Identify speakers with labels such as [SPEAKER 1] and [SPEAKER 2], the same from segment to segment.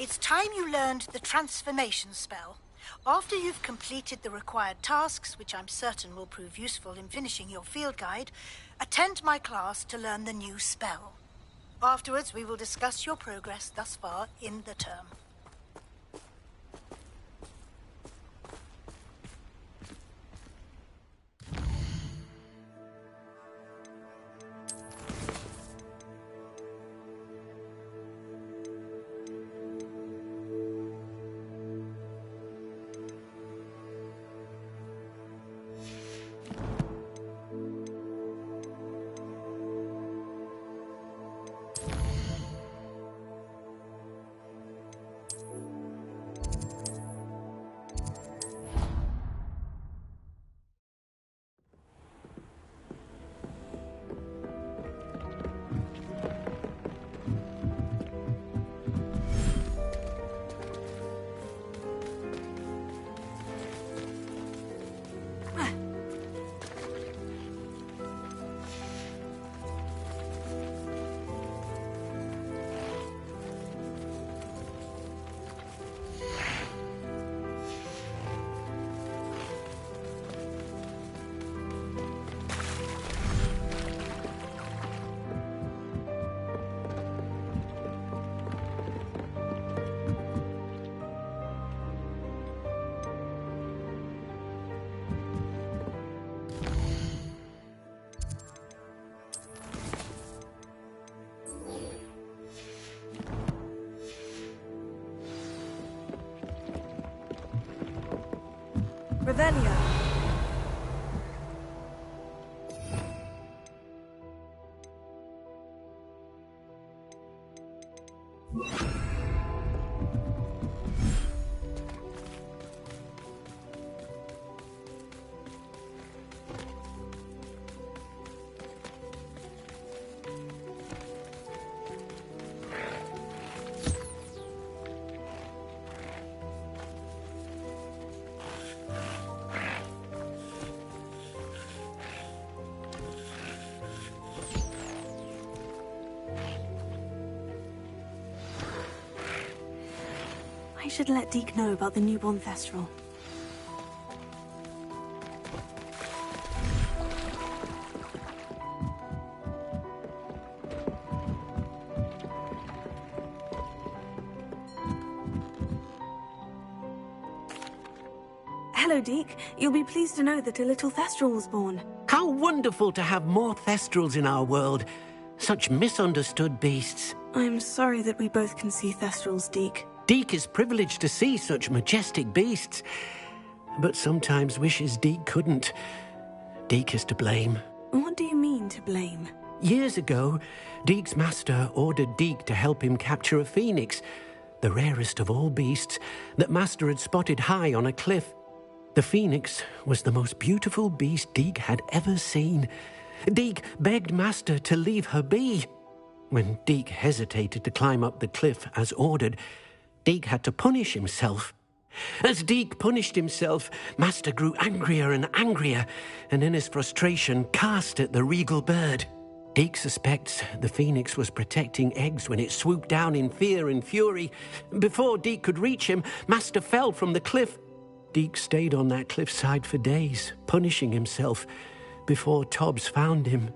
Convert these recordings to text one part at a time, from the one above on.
[SPEAKER 1] It's time you learned the transformation spell. After you've completed the required tasks, which I'm certain will prove useful in finishing your field guide, attend my class to learn the new spell. Afterwards, we will discuss your progress thus far in the term.
[SPEAKER 2] Revelio. I should let Deke know about the newborn Thestral. Hello, Deke. You'll be pleased to know that a little Thestral was born.
[SPEAKER 3] How wonderful to have more Thestrals in our world. Such misunderstood beasts.
[SPEAKER 2] I'm sorry that we both can see Thestrals, Deke.
[SPEAKER 3] Deke is privileged to see such majestic beasts, but sometimes wishes Deke couldn't. Deke is to blame.
[SPEAKER 2] What do you mean, to blame?
[SPEAKER 3] Years ago, Deke's master ordered Deke to help him capture a phoenix, the rarest of all beasts, that master had spotted high on a cliff. The phoenix was the most beautiful beast Deke had ever seen. Deke begged master to leave her be. When Deke hesitated to climb up the cliff as ordered, Deke had to punish himself. As Deke punished himself, master grew angrier and angrier, and in his frustration cast at the regal bird. Deke suspects the phoenix was protecting eggs when it swooped down in fear and fury. Before Deke could reach him, master fell from the cliff. Deke stayed on that cliffside for days, punishing himself, before Tobbs found him.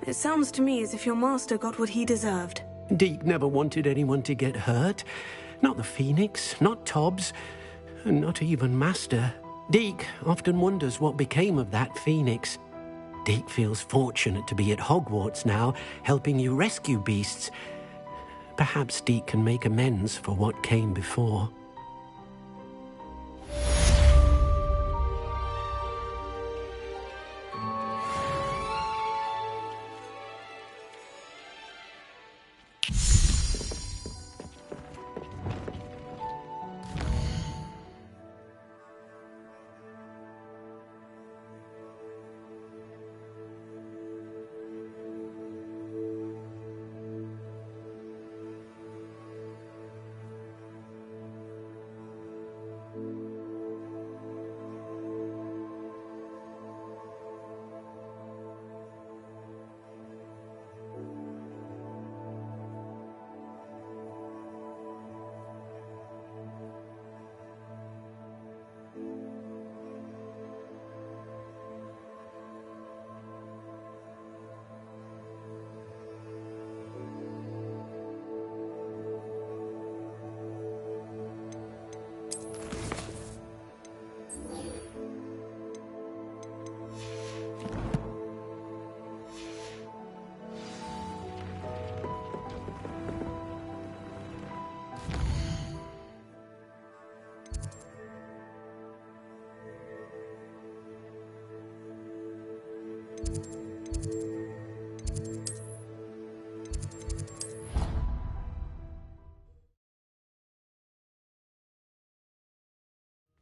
[SPEAKER 2] It sounds to me as if your master got what he deserved.
[SPEAKER 3] Deke never wanted anyone to get hurt. Not the phoenix, not Tobbs, and not even master. Deke often wonders what became of that phoenix. Deke feels fortunate to be at Hogwarts now, helping you rescue beasts. Perhaps Deke can make amends for what came before.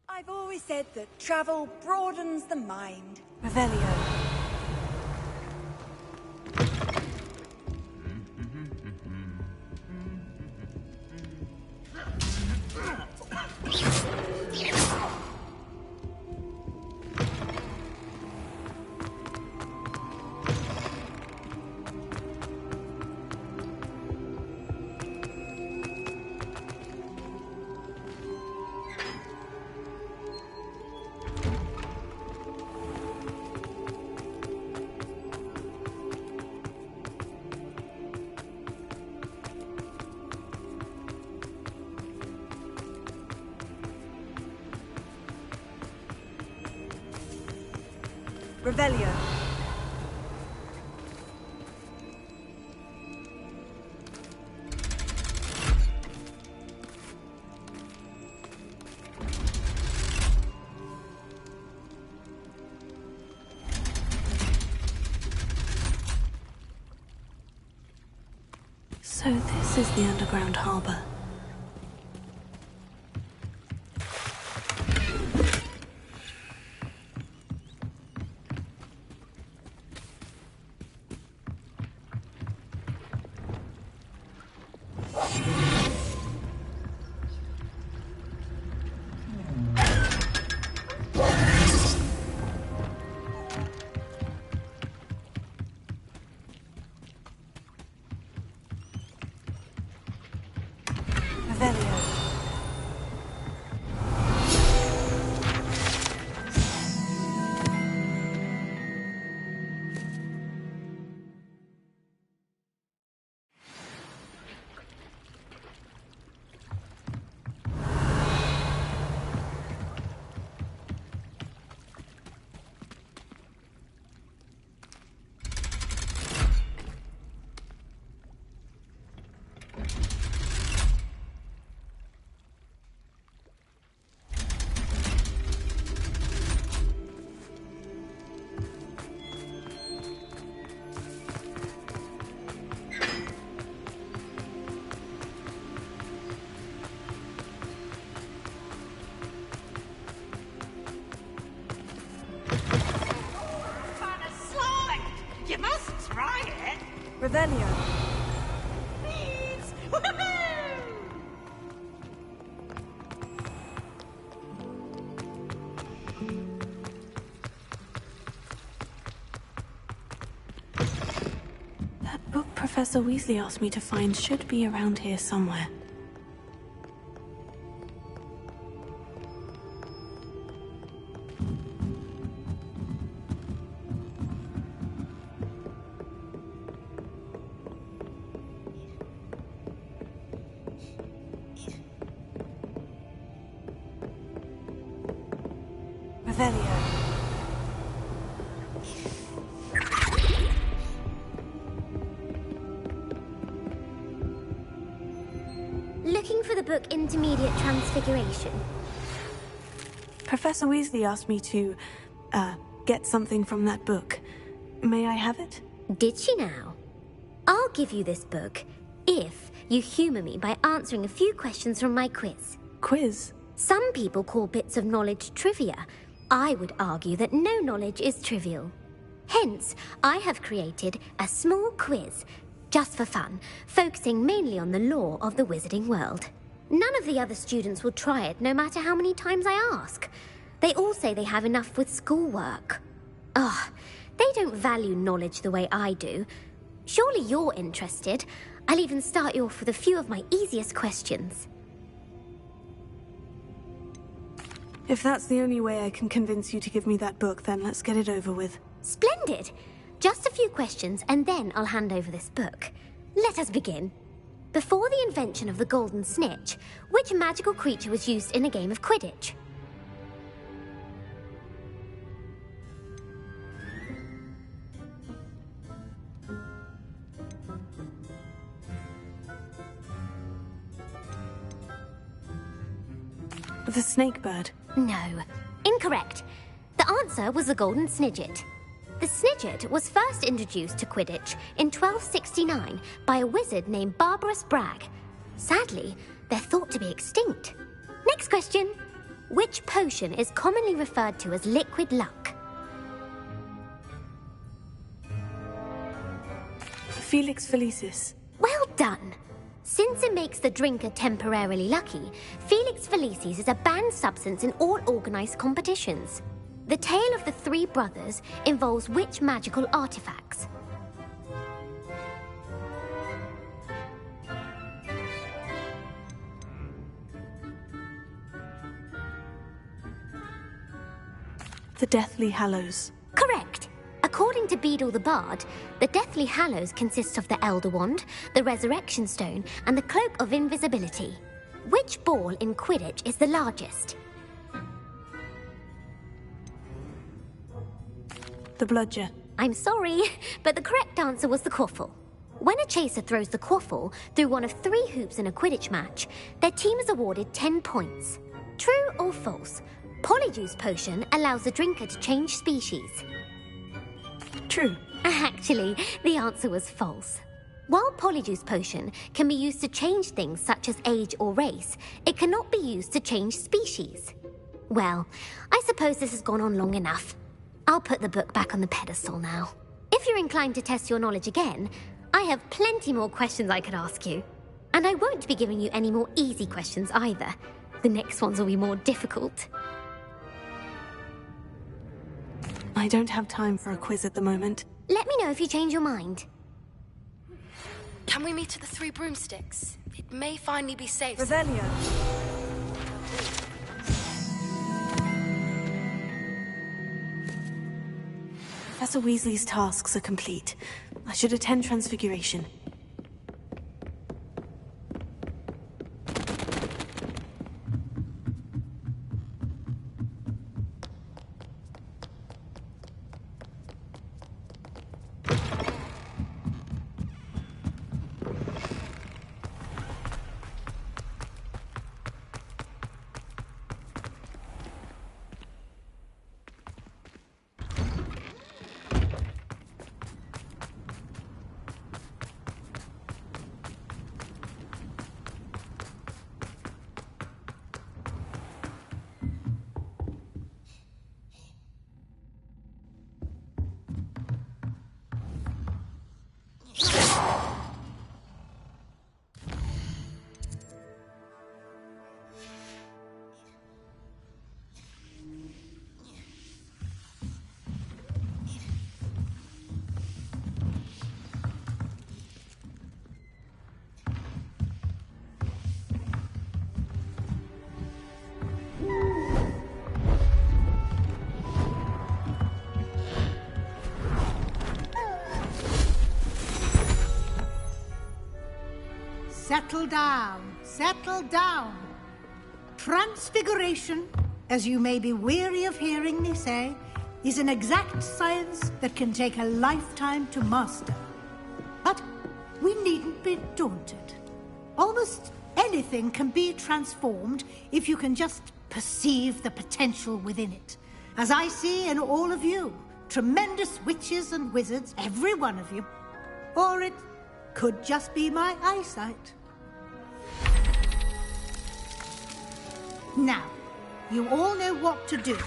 [SPEAKER 4] I've always said that travel broadens the mind.
[SPEAKER 2] Revelio. Revelio. So this is the underground harbor. Revelio.
[SPEAKER 4] Please! Woohoo!
[SPEAKER 2] That book Professor Weasley asked me to find should be around here somewhere. Revelio.
[SPEAKER 5] Looking for the book Intermediate Transfiguration.
[SPEAKER 2] Professor Weasley asked me to, get something from that book. May I have it?
[SPEAKER 5] Did she now? I'll give you this book if you humour me by answering a few questions from my quiz.
[SPEAKER 2] Quiz?
[SPEAKER 5] Some people call bits of knowledge trivia. I would argue that no knowledge is trivial. Hence, I have created a small quiz, just for fun, focusing mainly on the lore of the wizarding world. None of the other students will try it, no matter how many times I ask. They all say they have enough with schoolwork. Ugh, they don't value knowledge the way I do. Surely you're interested. I'll even start you off with a few of my easiest questions.
[SPEAKER 2] If that's the only way I can convince you to give me that book, then let's get it over with.
[SPEAKER 5] Splendid! Just a few questions, and then I'll hand over this book. Let us begin. Before the invention of the golden snitch, which magical creature was used in a game of Quidditch?
[SPEAKER 2] The snake bird.
[SPEAKER 5] No. Incorrect. The answer was the golden snidget. The snidget was first introduced to Quidditch in 1269 by a wizard named Barbarous Bragg. Sadly, they're thought to be extinct. Next question. Which potion is commonly referred to as liquid luck?
[SPEAKER 2] Felix Felicis.
[SPEAKER 5] Well done. Since it makes the drinker temporarily lucky, Felix Felicis is a banned substance in all organised competitions. The tale of the three brothers involves which magical artifacts?
[SPEAKER 2] The Deathly Hallows.
[SPEAKER 5] Correct. According to Beedle the Bard, the Deathly Hallows consists of the Elder Wand, the Resurrection Stone, and the Cloak of Invisibility. Which ball in Quidditch is the largest?
[SPEAKER 2] The Bludger.
[SPEAKER 5] I'm sorry, but the correct answer was the Quaffle. When a chaser throws the Quaffle through one of 3 hoops in a Quidditch match, their team is awarded 10 points. True or false? Polyjuice Potion allows the drinker to change species.
[SPEAKER 2] True.
[SPEAKER 5] Actually, the answer was false. While Polyjuice Potion can be used to change things such as age or race, it cannot be used to change species. Well, I suppose this has gone on long enough. I'll put the book back on the pedestal now. If you're inclined to test your knowledge again, I have plenty more questions I could ask you. And I won't be giving you any more easy questions either. The next ones will be more difficult.
[SPEAKER 2] I don't have time for a quiz at the moment.
[SPEAKER 5] Let me know if you change your mind.
[SPEAKER 6] Can we meet at the Three Broomsticks? It may finally be safe.
[SPEAKER 4] Revelio.
[SPEAKER 2] Professor Weasley's tasks are complete. I should attend Transfiguration.
[SPEAKER 1] Settle down, settle down. Transfiguration, as you may be weary of hearing me say, is an exact science that can take a lifetime to master. But we needn't be daunted. Almost anything can be transformed if you can just perceive the potential within it. As I see in all of you, tremendous witches and wizards, every one of you. Or it could just be my eyesight. Now, you all know what to do.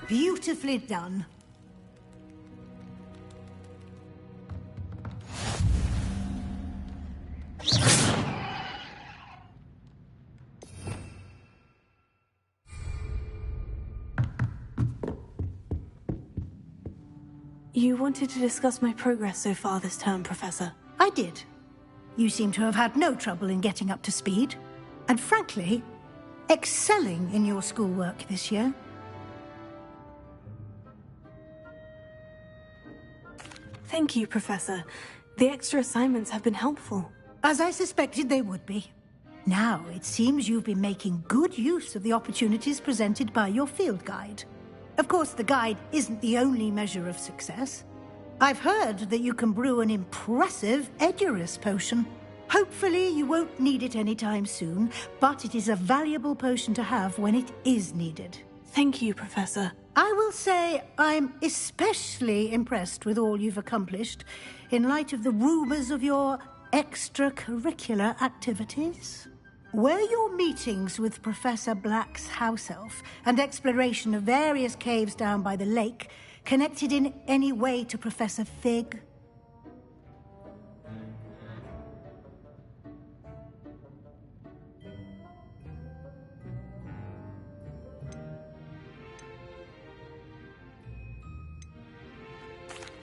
[SPEAKER 1] Beautifully done.
[SPEAKER 2] You wanted to discuss my progress so far this term, Professor.
[SPEAKER 1] I did. You seem to have had no trouble in getting up to speed. And frankly, excelling in your schoolwork this year.
[SPEAKER 2] Thank you, Professor. The extra assignments have been helpful.
[SPEAKER 1] As I suspected they would be. Now, it seems you've been making good use of the opportunities presented by your field guide. Of course, the guide isn't the only measure of success. I've heard that you can brew an impressive Edurus potion. Hopefully, you won't need it anytime soon, but it is a valuable potion to have when it is needed.
[SPEAKER 2] Thank you, Professor.
[SPEAKER 1] I will say I'm especially impressed with all you've accomplished in light of the rumors of your extracurricular activities. Were your meetings with Professor Black's house elf and exploration of various caves down by the lake connected in any way to Professor Fig?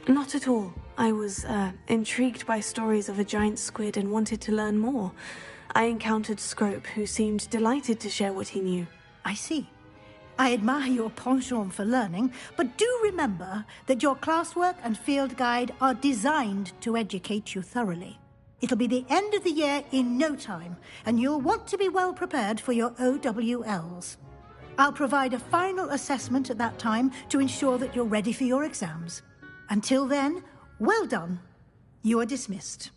[SPEAKER 2] Not at all. I was, intrigued by stories of a giant squid and wanted to learn more. I encountered Scrope, who seemed delighted to share what he knew.
[SPEAKER 1] I see. I admire your penchant for learning, but do remember that your classwork and field guide are designed to educate you thoroughly. It'll be the end of the year in no time, and you'll want to be well prepared for your OWLs. I'll provide a final assessment at that time to ensure that you're ready for your exams. Until then, well done. You are dismissed.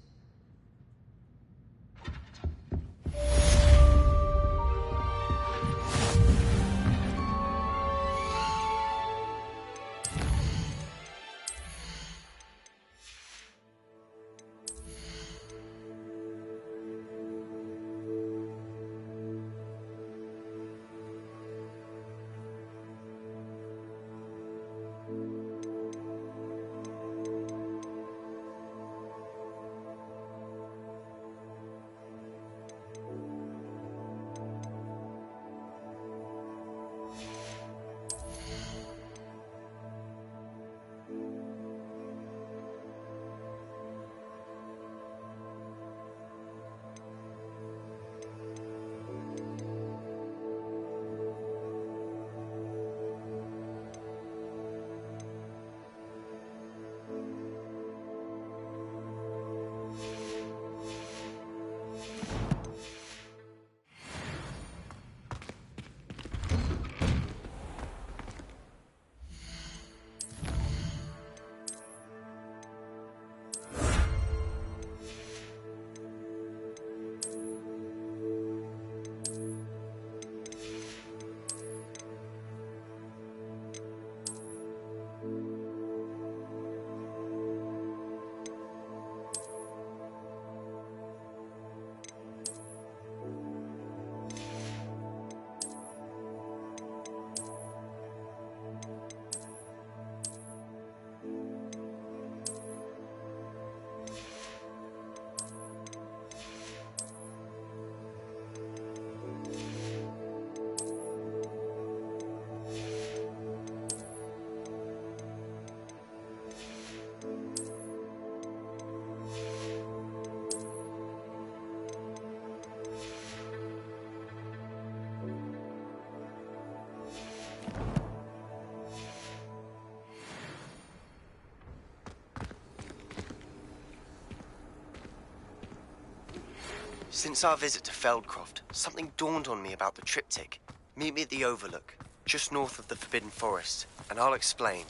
[SPEAKER 7] Since our visit to Feldcroft, something dawned on me about the triptych. Meet me at the Overlook, just north of the Forbidden Forest, and I'll explain.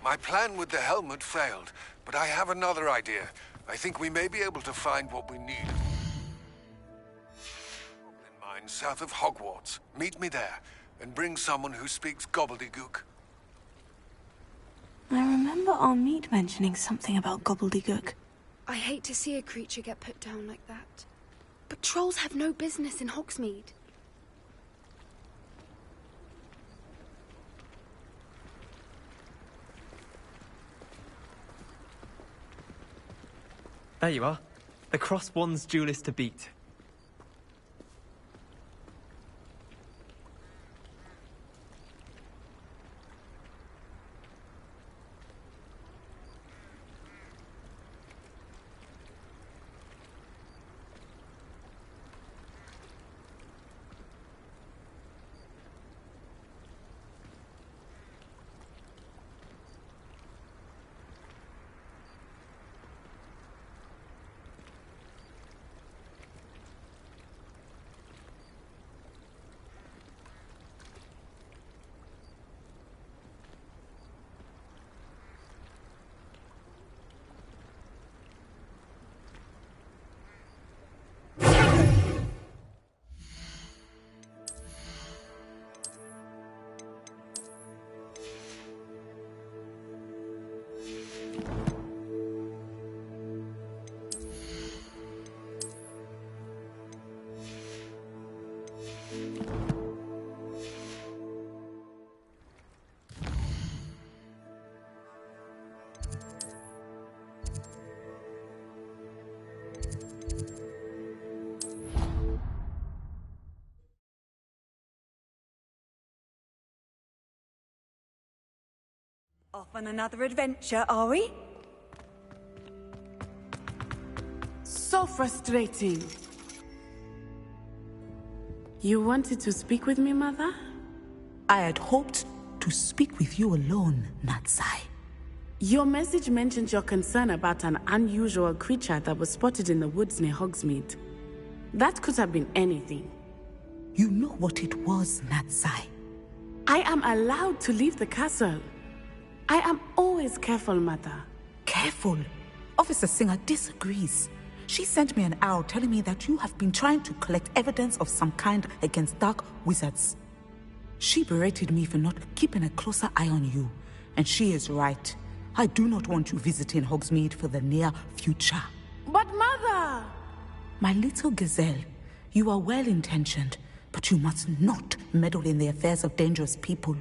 [SPEAKER 8] My plan with the helmet failed, but I have another idea. I think we may be able to find what we need. In mine, south of Hogwarts. Meet me there, and bring someone who speaks gobbledygook.
[SPEAKER 2] I remember our meet mentioning something about gobbledygook.
[SPEAKER 6] I hate to see a creature get put down like that. But trolls have no business in Hogsmeade.
[SPEAKER 9] There you are. The Crosswands duelist to beat.
[SPEAKER 4] Off on another adventure, are we?
[SPEAKER 10] So frustrating. You wanted to speak with me, Mother?
[SPEAKER 11] I had hoped to speak with you alone, Natsai.
[SPEAKER 10] Your message mentioned your concern about an unusual creature that was spotted in the woods near Hogsmeade. That could have been anything.
[SPEAKER 11] You know what it was, Natsai.
[SPEAKER 10] I am allowed to leave the castle. I am always careful, Mother.
[SPEAKER 11] Careful? Officer Singer disagrees. She sent me an owl telling me that you have been trying to collect evidence of some kind against dark wizards. She berated me for not keeping a closer eye on you, and she is right. I do not want you visiting Hogsmeade for the near future.
[SPEAKER 10] But Mother!
[SPEAKER 11] My little gazelle, you are well-intentioned, but you must not meddle in the affairs of dangerous people.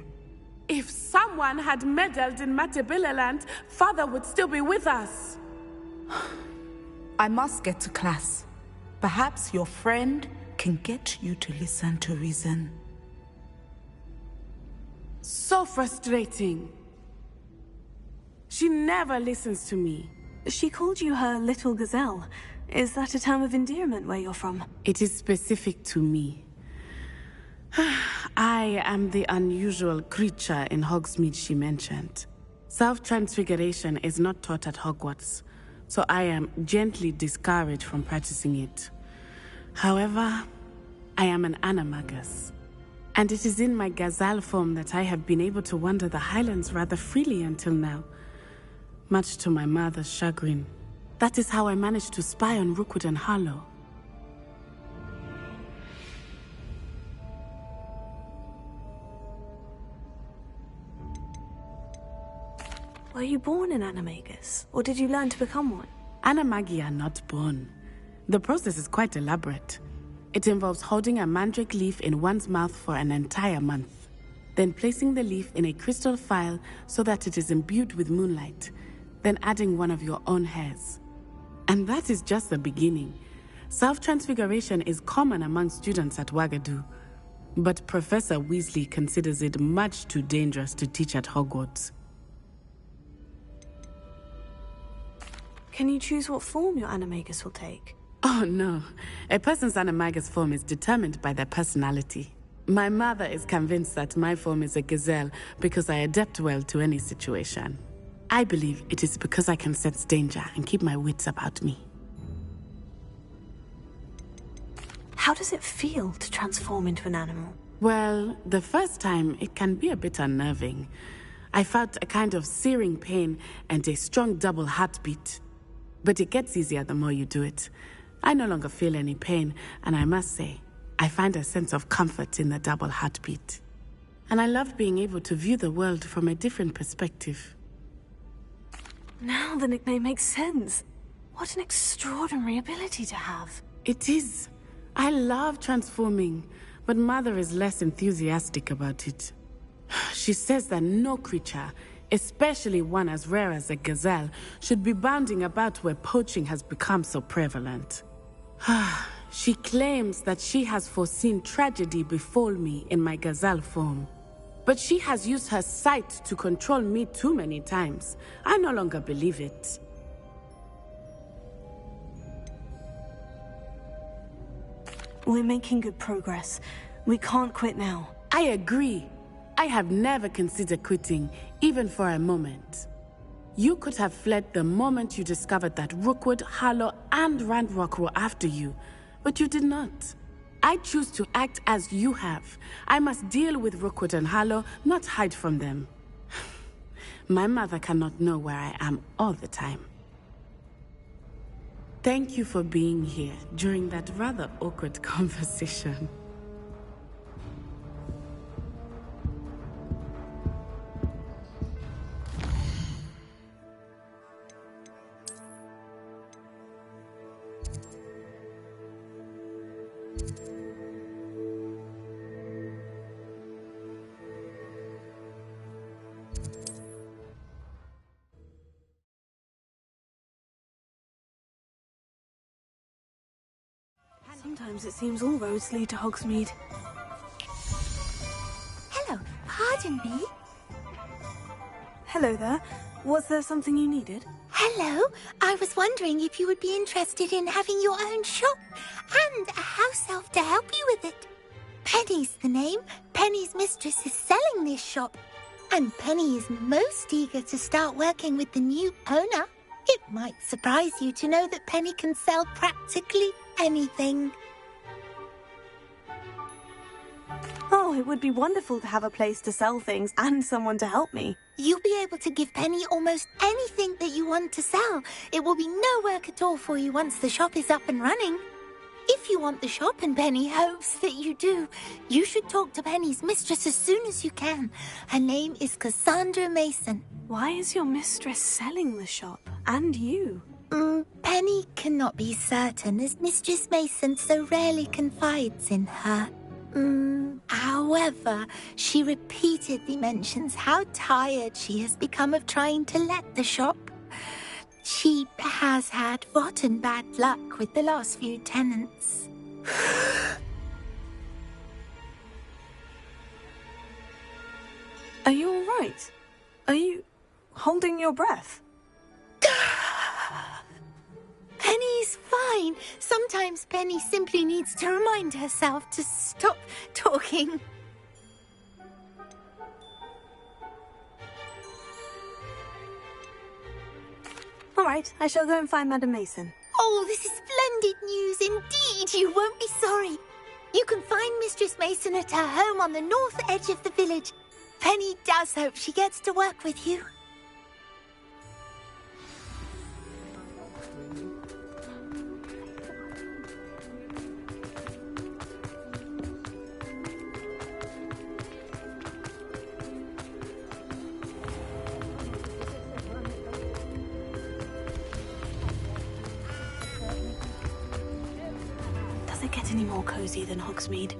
[SPEAKER 10] If someone had meddled in Matabeleland, Father would still be with us.
[SPEAKER 11] I must get to class. Perhaps your friend can get you to listen to reason.
[SPEAKER 10] So frustrating. She never listens to me.
[SPEAKER 2] She called you her little gazelle. Is that a term of endearment where you're from?
[SPEAKER 10] It is specific to me. I am the unusual creature in Hogsmeade she mentioned. Self-transfiguration is not taught at Hogwarts, so I am gently discouraged from practicing it. However, I am an animagus, and it is in my gazelle form that I have been able to wander the Highlands rather freely until now, much to my mother's chagrin. That is how I managed to spy on Rookwood and Harlow.
[SPEAKER 2] Were you born an animagus, or did you learn to become one?
[SPEAKER 10] Animagi are not born. The process is quite elaborate. It involves holding a mandrake leaf in one's mouth for an entire month, then placing the leaf in a crystal phial so that it is imbued with moonlight, then adding one of your own hairs. And that is just the beginning. Self-transfiguration is common among students at Wagadu, but Professor Weasley considers it much too dangerous to teach at Hogwarts.
[SPEAKER 2] Can you choose what form your animagus will take?
[SPEAKER 10] Oh no, a person's animagus form is determined by their personality. My mother is convinced that my form is a gazelle because I adapt well to any situation. I believe it is because I can sense danger and keep my wits about me.
[SPEAKER 2] How does it feel to transform into an animal?
[SPEAKER 10] Well, the first time it can be a bit unnerving. I felt a kind of searing pain and a strong double heartbeat. But it gets easier the more you do it. I no longer feel any pain, and I must say, I find a sense of comfort in the double heartbeat. And I love being able to view the world from a different perspective.
[SPEAKER 2] Now the nickname makes sense. What an extraordinary ability to have.
[SPEAKER 10] It is. I love transforming, but Mother is less enthusiastic about it. She says that no creature, especially one as rare as a gazelle, should be bounding about where poaching has become so prevalent. She claims that she has foreseen tragedy befall me in my gazelle form. But she has used her sight to control me too many times. I no longer believe it.
[SPEAKER 2] We're making good progress. We can't quit now.
[SPEAKER 10] I agree. I have never considered quitting, even for a moment. You could have fled the moment you discovered that Rookwood, Harlow, and Ranrock were after you, but you did not. I choose to act as you have. I must deal with Rookwood and Harlow, not hide from them. My mother cannot know where I am all the time. Thank you for being here during that rather awkward conversation.
[SPEAKER 2] Sometimes it seems all roads lead to Hogsmeade.
[SPEAKER 5] Hello, pardon me.
[SPEAKER 2] Hello there. Was there something you needed?
[SPEAKER 12] Hello. I was wondering if you would be interested in having your own shop and a house elf to help you with it. Penny's the name. Penny's mistress is selling this shop. And Penny is most eager to start working with the new owner. It might surprise you to know that Penny can sell practically anything.
[SPEAKER 2] Oh, it would be wonderful to have a place to sell things and someone to help me.
[SPEAKER 12] You'll be able to give Penny almost anything that you want to sell. It will be no work at all for you once the shop is up and running. If you want the shop and Penny hopes that you do, you should talk to Penny's mistress as soon as you can. Her name is Cassandra Mason.
[SPEAKER 2] Why is your mistress selling the shop? And you?
[SPEAKER 12] Penny cannot be certain, as Mistress Mason so rarely confides in her. However, she repeatedly mentions how tired she has become of trying to let the shop. She has had rotten bad luck with the last few tenants.
[SPEAKER 2] Are you all right? Are you holding your breath?
[SPEAKER 12] Penny's fine. Sometimes Penny simply needs to remind herself to stop talking.
[SPEAKER 2] All right, I shall go and find Madam Mason.
[SPEAKER 12] Oh, this is splendid news indeed. You won't be sorry. You can find Mistress Mason at her home on the north edge of the village. Penny does hope she gets to work with you.
[SPEAKER 2] Does it get any more cozy than Hogsmeade?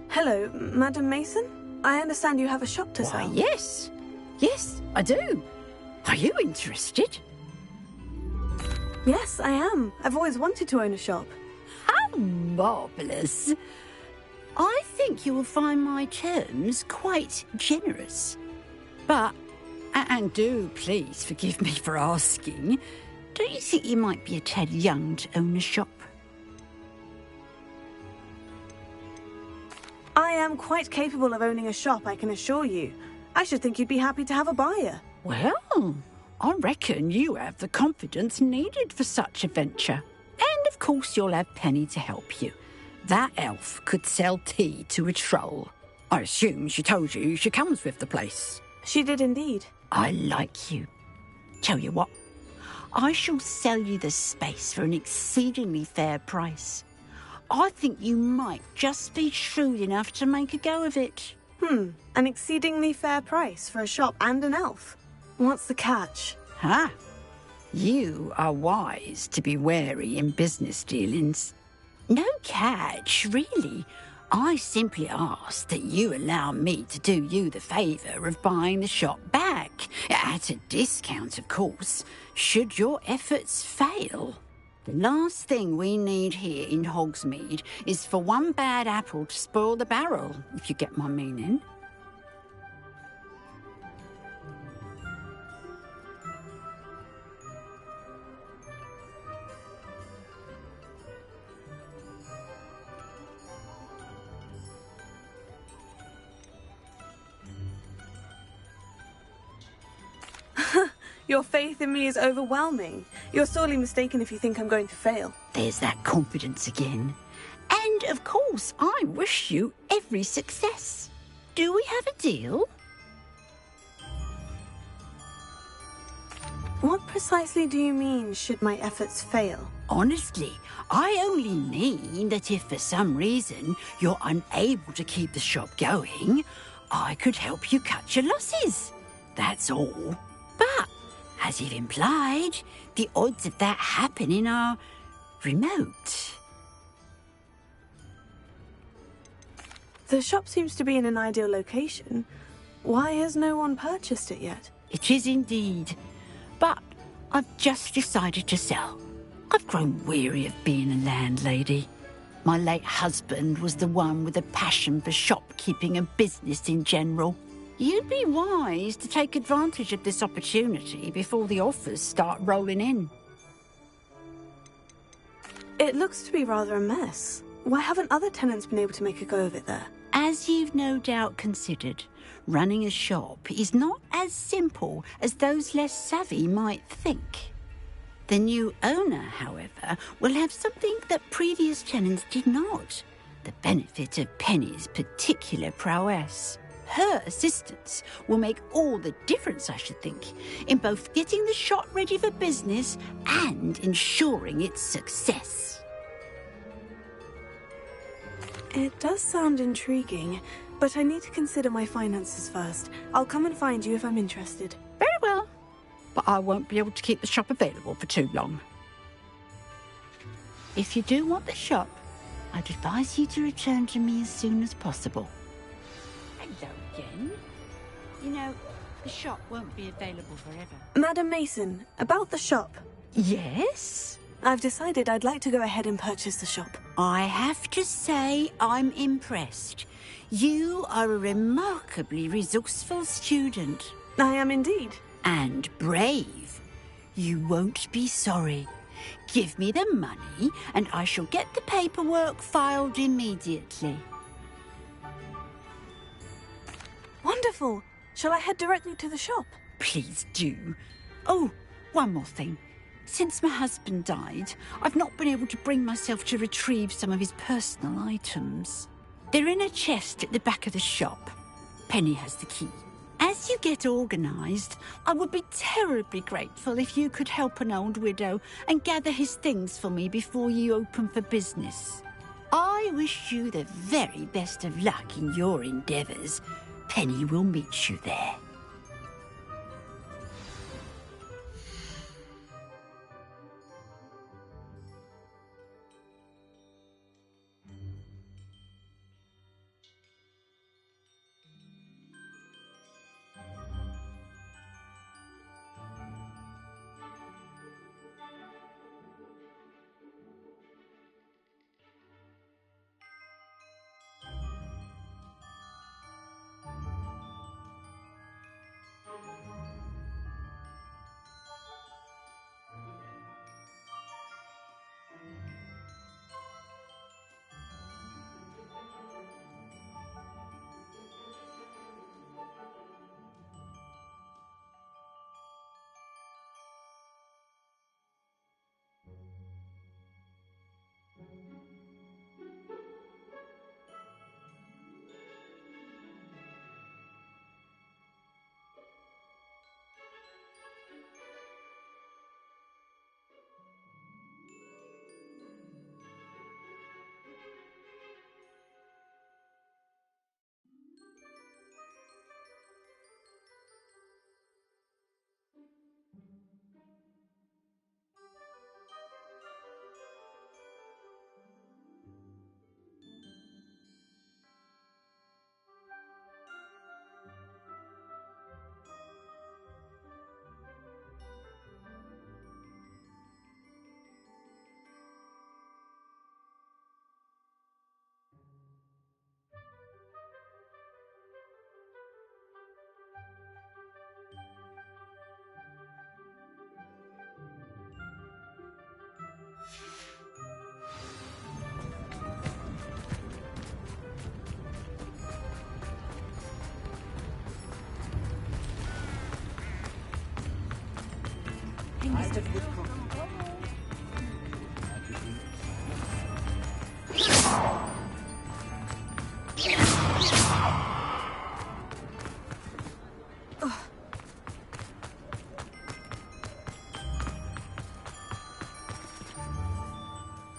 [SPEAKER 2] Hello, Madam Mason? I understand you have a shop to sell.
[SPEAKER 13] Why, yes. Yes, I do. Are you interested?
[SPEAKER 2] Yes, I am. I've always wanted to own a shop.
[SPEAKER 13] How marvellous. I think you will find my terms quite generous. But, and do please forgive me for asking, do you think you might be a tad young to own a shop?
[SPEAKER 2] I am quite capable of owning a shop, I can assure you. I should think you'd be happy to have a buyer.
[SPEAKER 13] Well, I reckon you have the confidence needed for such a venture. And of course you'll have Penny to help you. That elf could sell tea to a troll. I assume she told you she comes with the place.
[SPEAKER 2] She did indeed.
[SPEAKER 13] I like you. Tell you what, I shall sell you the space for an exceedingly fair price. I think you might just be shrewd enough to make a go of it.
[SPEAKER 2] An exceedingly fair price for a shop and an elf. What's the catch?
[SPEAKER 13] You are wise to be wary in business dealings. No catch, really. I simply ask that you allow me to do you the favour of buying the shop back, at a discount, of course, should your efforts fail. The last thing we need here in Hogsmeade is for one bad apple to spoil the barrel, if you get my meaning.
[SPEAKER 2] Your faith in me is overwhelming. You're sorely mistaken if you think I'm going to fail.
[SPEAKER 13] There's that confidence again. And, of course, I wish you every success. Do we have a deal?
[SPEAKER 2] What precisely do you mean, should my efforts fail?
[SPEAKER 13] Honestly, I only mean that if for some reason you're unable to keep the shop going, I could help you cut your losses. That's all. But, as you've implied, the odds of that happening are remote.
[SPEAKER 2] The shop seems to be in an ideal location. Why has no one purchased it yet?
[SPEAKER 13] It is indeed. But I've just decided to sell. I've grown weary of being a landlady. My late husband was the one with a passion for shopkeeping and business in general. You'd be wise to take advantage of this opportunity before the offers start rolling in.
[SPEAKER 2] It looks to be rather a mess. Why haven't other tenants been able to make a go of it there?
[SPEAKER 13] As you've no doubt considered, running a shop is not as simple as those less savvy might think. The new owner, however, will have something that previous tenants did not. The benefit of Penny's particular prowess. Her assistance will make all the difference, I should think, in both getting the shop ready for business and ensuring its success.
[SPEAKER 2] It does sound intriguing, but I need to consider my finances first. I'll come and find you if I'm interested.
[SPEAKER 13] Very well, but I won't be able to keep the shop available for too long. If you do want the shop, I'd advise you to return to me as soon as possible. Hello again. You know, the shop won't be available forever.
[SPEAKER 2] Madam Mason, about the shop.
[SPEAKER 13] Yes?
[SPEAKER 2] I've decided I'd like to go ahead and purchase the shop.
[SPEAKER 13] I have to say I'm impressed. You are a remarkably resourceful student.
[SPEAKER 2] I am indeed.
[SPEAKER 13] And brave. You won't be sorry. Give me the money and I shall get the paperwork filed immediately.
[SPEAKER 2] Wonderful. Shall I head directly to the shop?
[SPEAKER 13] Please do. Oh, one more thing. Since my husband died, I've not been able to bring myself to retrieve some of his personal items. They're in a chest at the back of the shop. Penny has the key. As you get organised, I would be terribly grateful if you could help an old widow and gather his things for me before you open for business. I wish you the very best of luck in your endeavours. Penny will meet you there.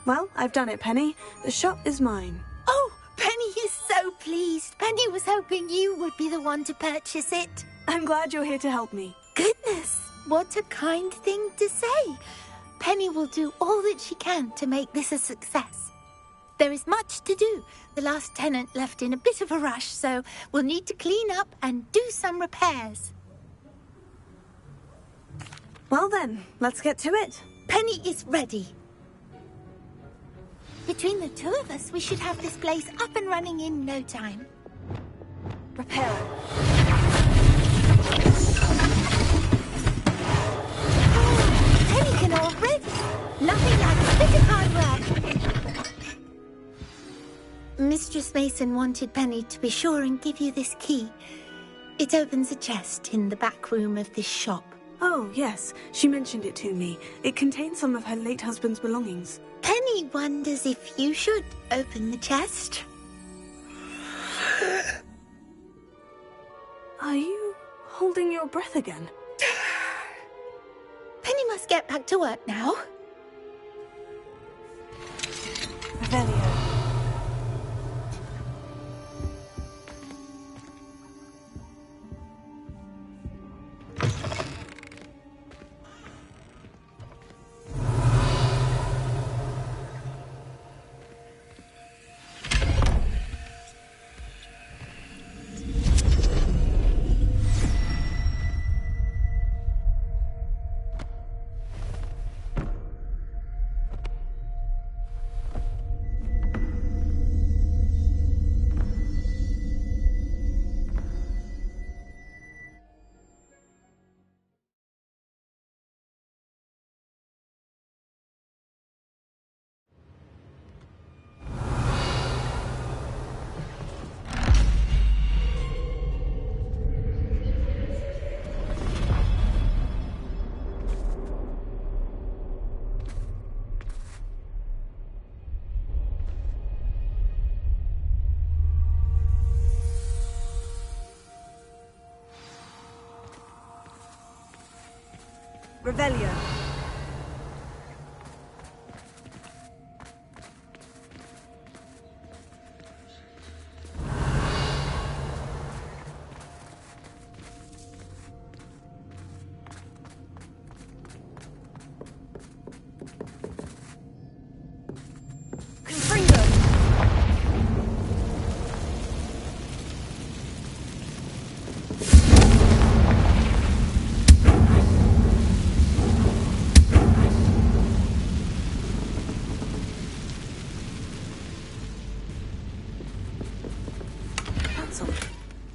[SPEAKER 2] Well, I've done it, Penny. The shop is mine.
[SPEAKER 12] Oh, Penny is so pleased. Penny was hoping you would be the one to purchase it.
[SPEAKER 2] I'm glad you're here to help me.
[SPEAKER 12] Goodness, what a kind thing to say. Penny will do all that she can to make this a success. There is much to do. The last tenant left in a bit of a rush, so we'll need to clean up and do some repairs.
[SPEAKER 2] Well then, let's get to it.
[SPEAKER 12] Penny is ready. Between the two of us, we should have this place up and running in no time.
[SPEAKER 2] Repair.
[SPEAKER 12] Pelican already! Nothing like a bit of hard work. Mistress Mason wanted Penny to be sure and give you this key. It opens a chest in the back room of this shop.
[SPEAKER 2] Oh, yes. She mentioned it to me. It contains some of her late husband's belongings.
[SPEAKER 12] Penny wonders if you should open the chest.
[SPEAKER 2] Are you holding your breath again?
[SPEAKER 12] Penny must get back to work now.
[SPEAKER 2] Revelio. Revelio.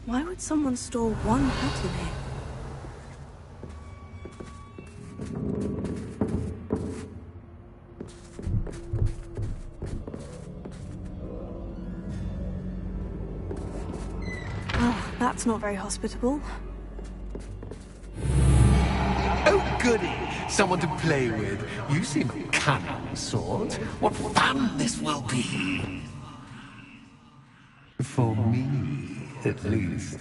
[SPEAKER 2] Why would someone store one hut in here? Oh, that's not very hospitable.
[SPEAKER 8] Oh, goody! Someone to play with. You seem a cunning sort. What fun this will be! For me, at least.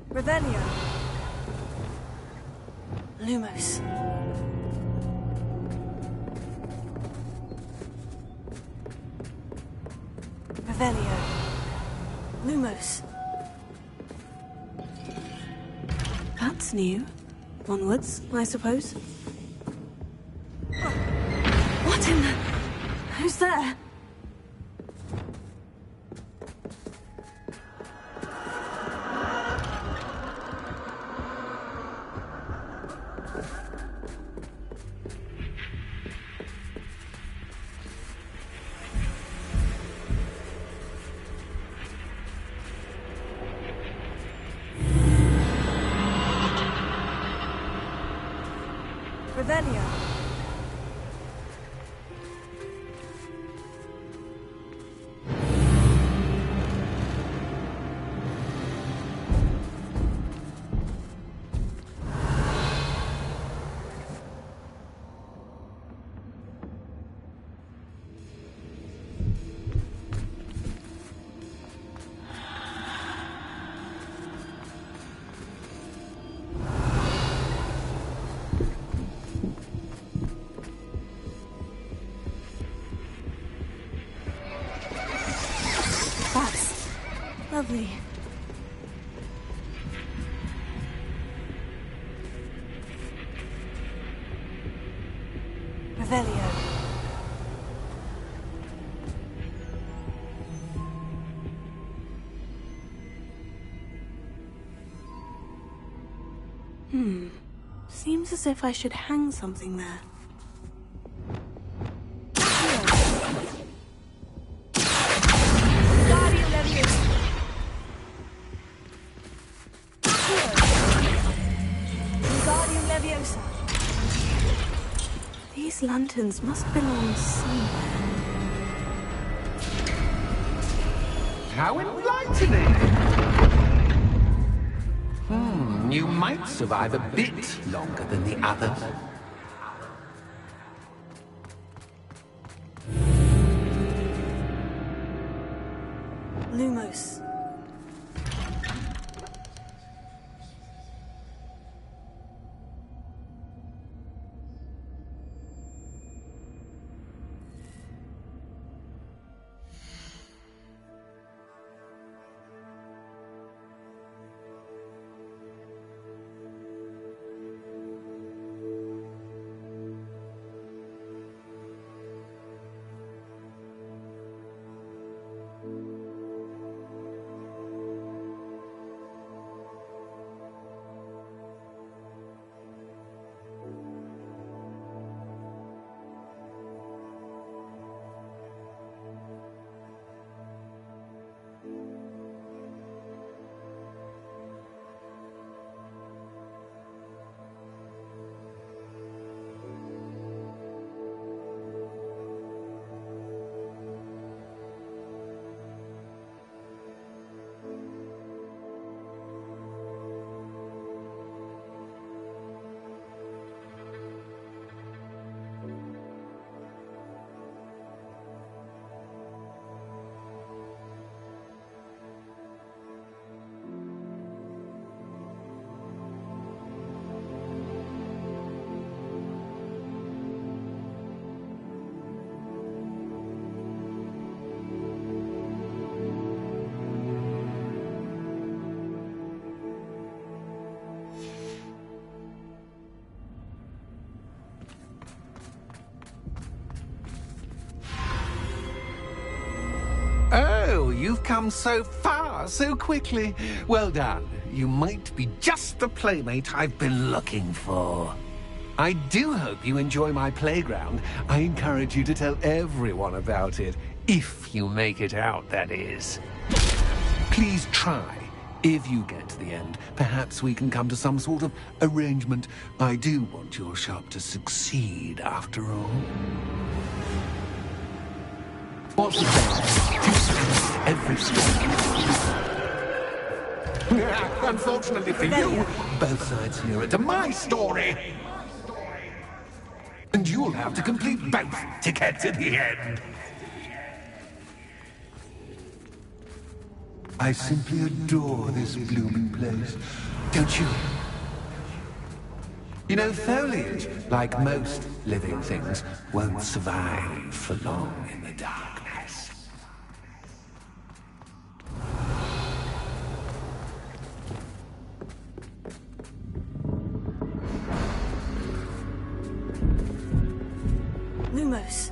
[SPEAKER 2] Revelio. Lumos. Revelio. Lumos. That's new. Onwards, I suppose. What in the... Who's there? Revelio. Lovely. Revelio. Seems as if I should hang something there. These lanterns must belong somewhere.
[SPEAKER 8] How enlightening! You might survive a bit longer than the others.
[SPEAKER 2] Lumos.
[SPEAKER 8] Oh, you've come so far, so quickly. Well done. You might be just the playmate I've been looking for. I do hope you enjoy my playground. I encourage you to tell everyone about it. If you make it out, that is. Please try. If you get to the end, perhaps we can come to some sort of arrangement. I do want your shop to succeed, after all. What's that? Everything. Unfortunately for you, both sides hear it to my story. And you'll have to complete both to get to the end. I simply adore this blooming place, don't you? You know, foliage, like most living things, won't survive for long in the darkness.
[SPEAKER 2] Lumos.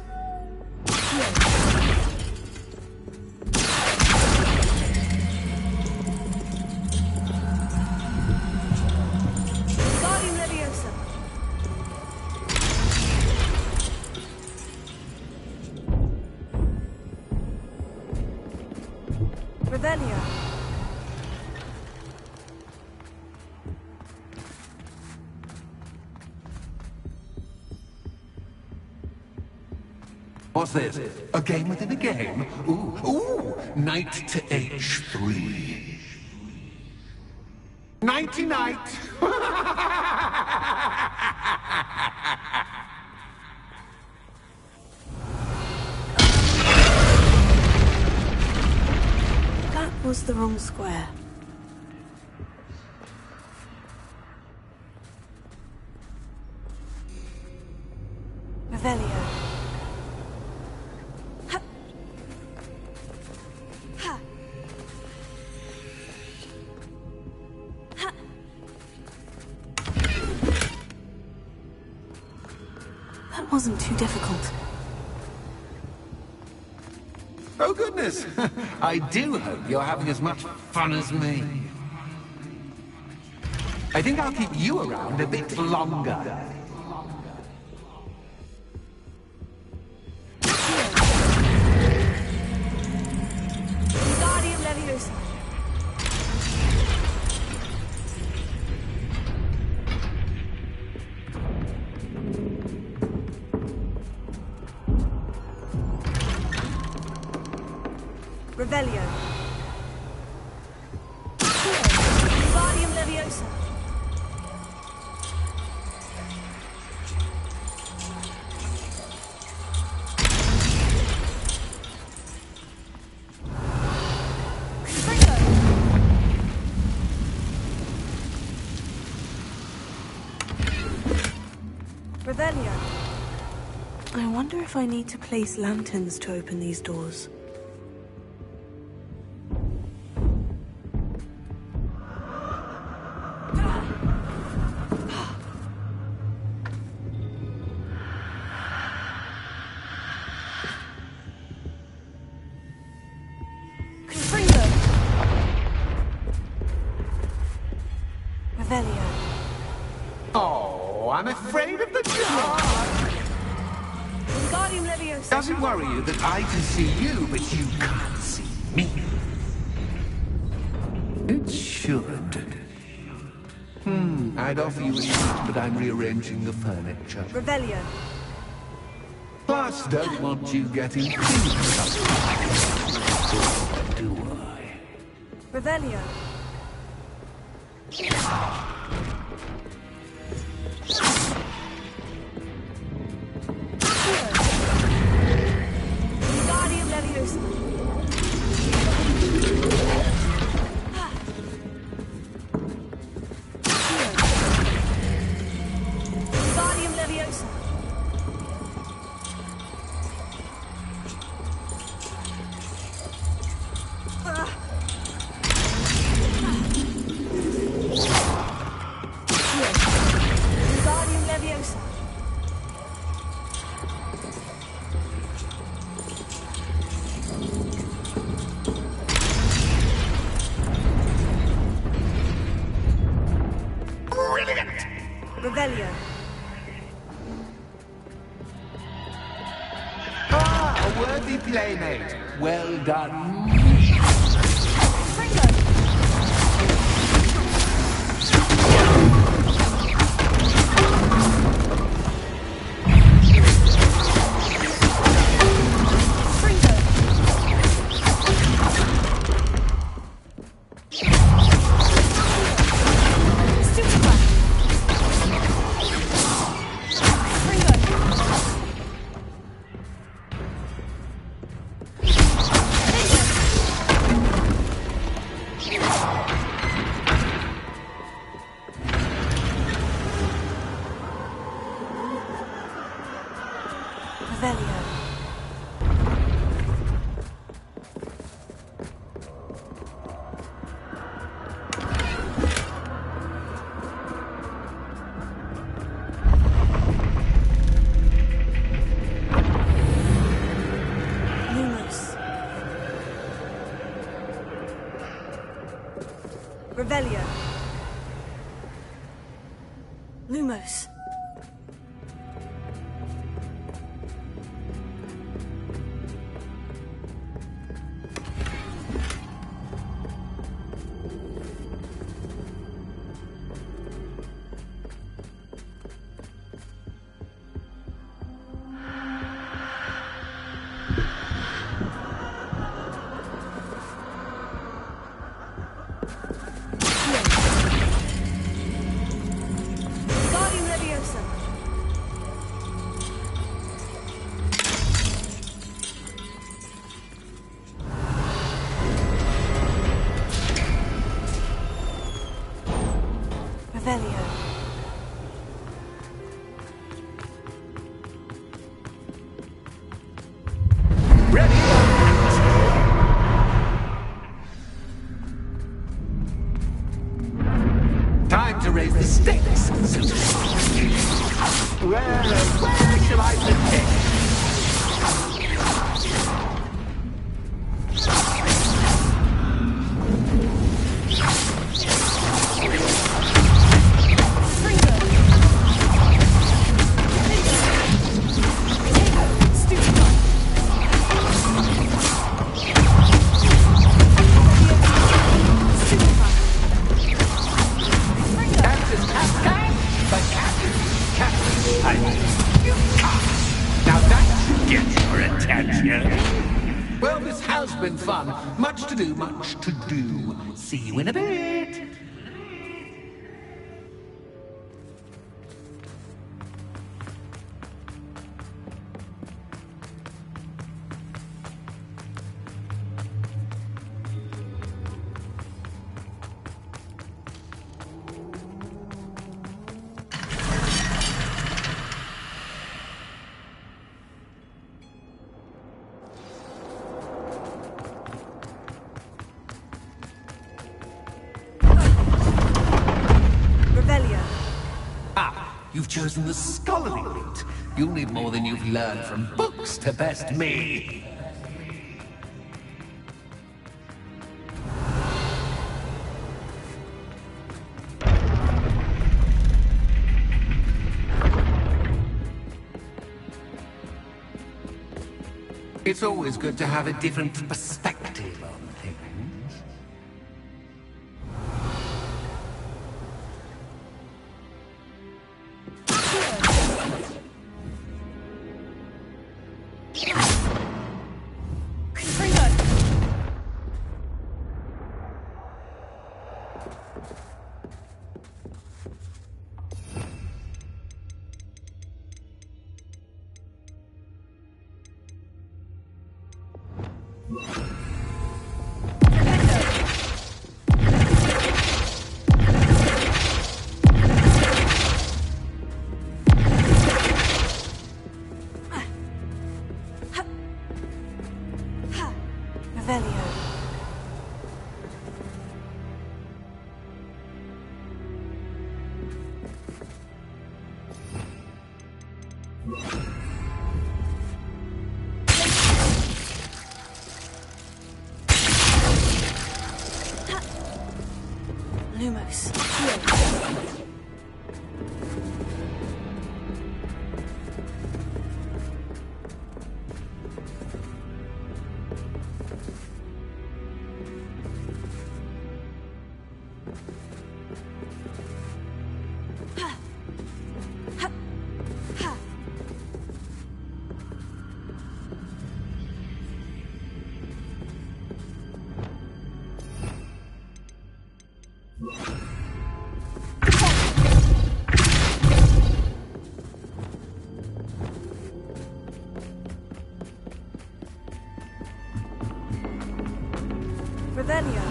[SPEAKER 8] What's this? A game within a game? Ooh, knight to H3. Nighty-night!
[SPEAKER 2] That was the wrong square. Revelio. That wasn't too difficult.
[SPEAKER 8] Oh, goodness! I do hope you're having as much fun as me. I think I'll keep you around a bit longer.
[SPEAKER 2] Wingardium Leviosa. Revelio. Wingardium Leviosa. Revelio. I wonder if I need to place lanterns to open these doors. Revelio.
[SPEAKER 8] Oh, I'm afraid of the dark.
[SPEAKER 2] Wingardium Leviosa.
[SPEAKER 8] Doesn't worry you that I can see you, but you can't see me. It should. I'd offer you a seat, but I'm rearranging the furniture.
[SPEAKER 2] Revelio.
[SPEAKER 8] Plus, don't want you getting too comfortable, do I?
[SPEAKER 2] Revelio. Wingardium Leviosa. Wingardium Leviosa. Wingardium Leviosa. Revelio.
[SPEAKER 8] Ah, a worthy playmate. Well done.
[SPEAKER 2] Revelio. Lumos. Revelio. Lumos. Wingardium Leviosa. Revelio.
[SPEAKER 8] Ready? Time to raise the stakes. Where shall I begin? Much to do, much to do. See you in a bit. You've chosen the scholarly route. You'll need more than you've learned from books to best me. It's always good to have a different perspective on things.
[SPEAKER 2] Lumos. Revelio.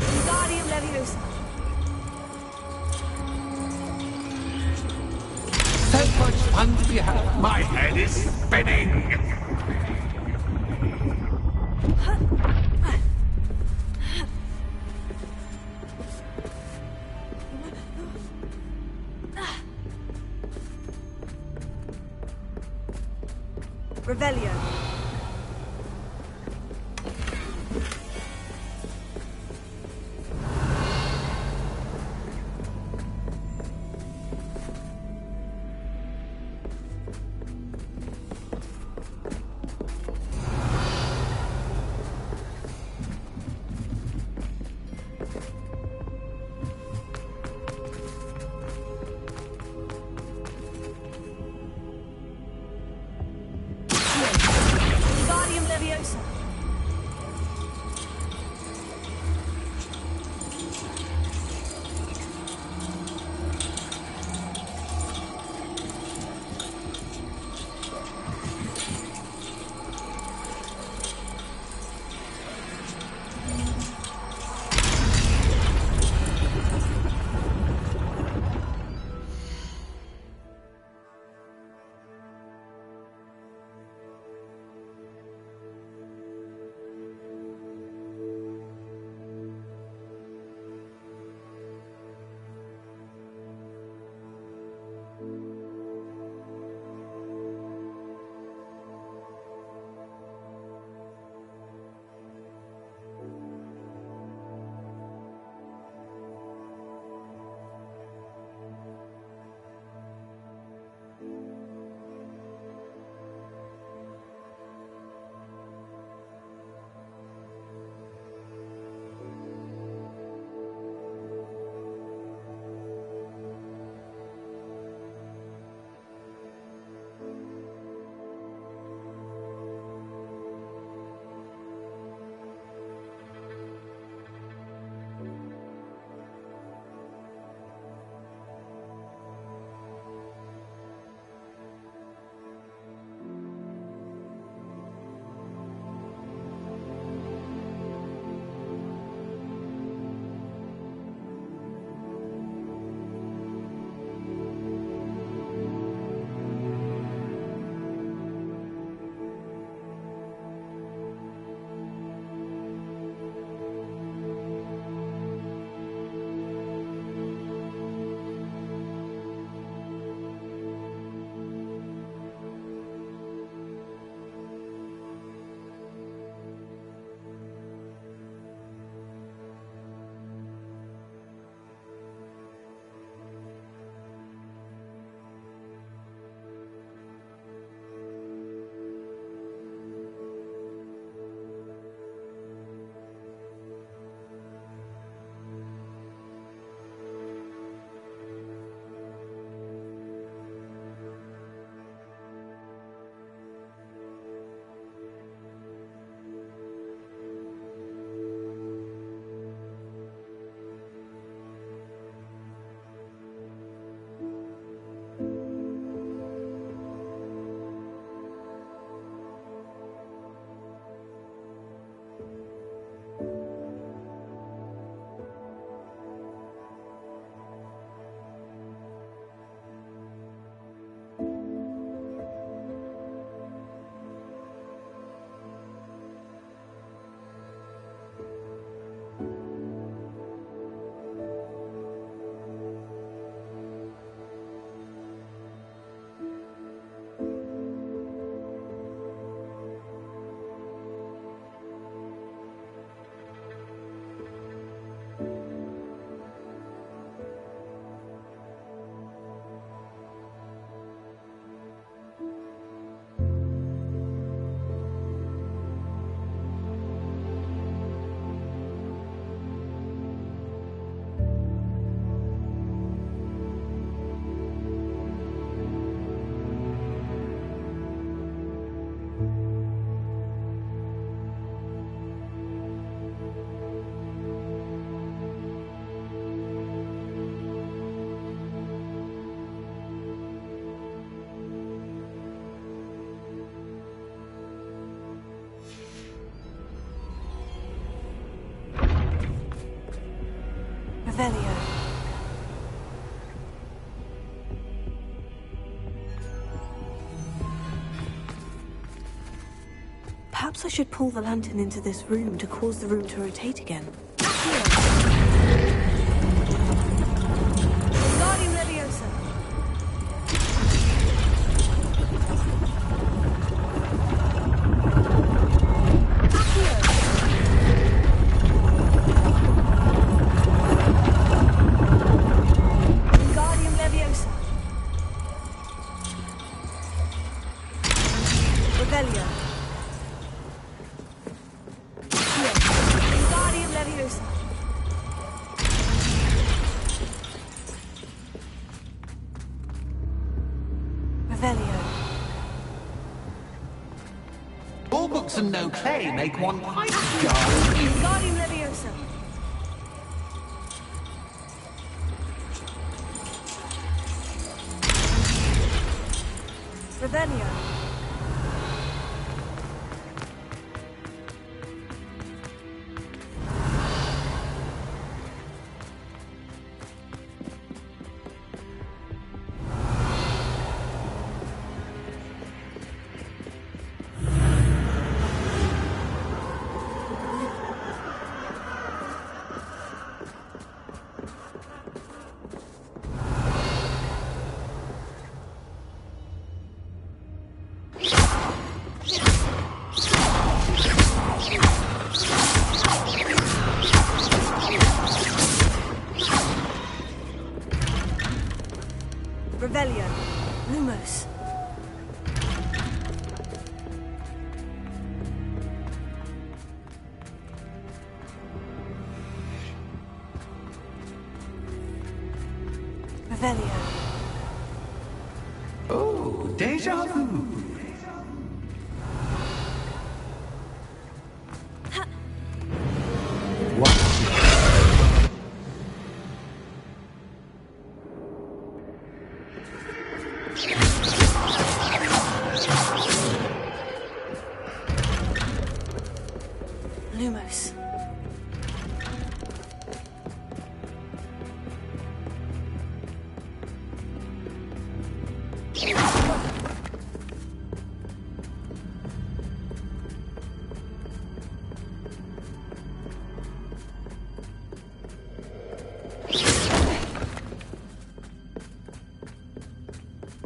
[SPEAKER 2] Wingardium Leviosa.
[SPEAKER 8] So much fun to be had. My head is spinning.
[SPEAKER 2] Revelio. Revelio. Perhaps I should pull the lantern into this room to cause the room to rotate again. Wingardium Leviosa. Wingardium Leviosa. Revelio. Wingardium Leviosa. Revelio.
[SPEAKER 8] All books and no clay make one quite dull.
[SPEAKER 2] Wingardium Leviosa. Revelio. Revelio. Lumos. Revelio.
[SPEAKER 8] Oh, deja vu.
[SPEAKER 2] Lumos.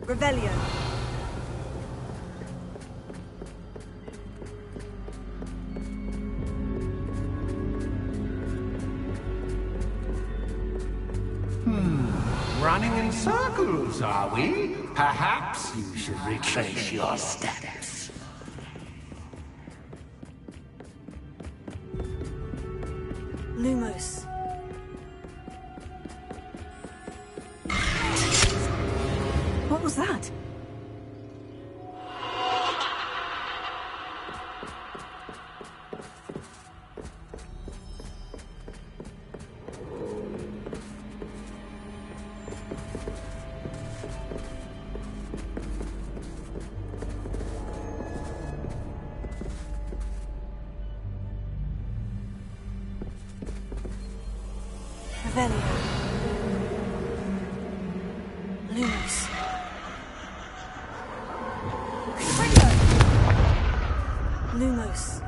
[SPEAKER 2] Revelio.
[SPEAKER 8] Running in circles, are we? Perhaps you should retrace your steps.
[SPEAKER 2] Lumos. What was that? Revelio. Lumos. Lumos.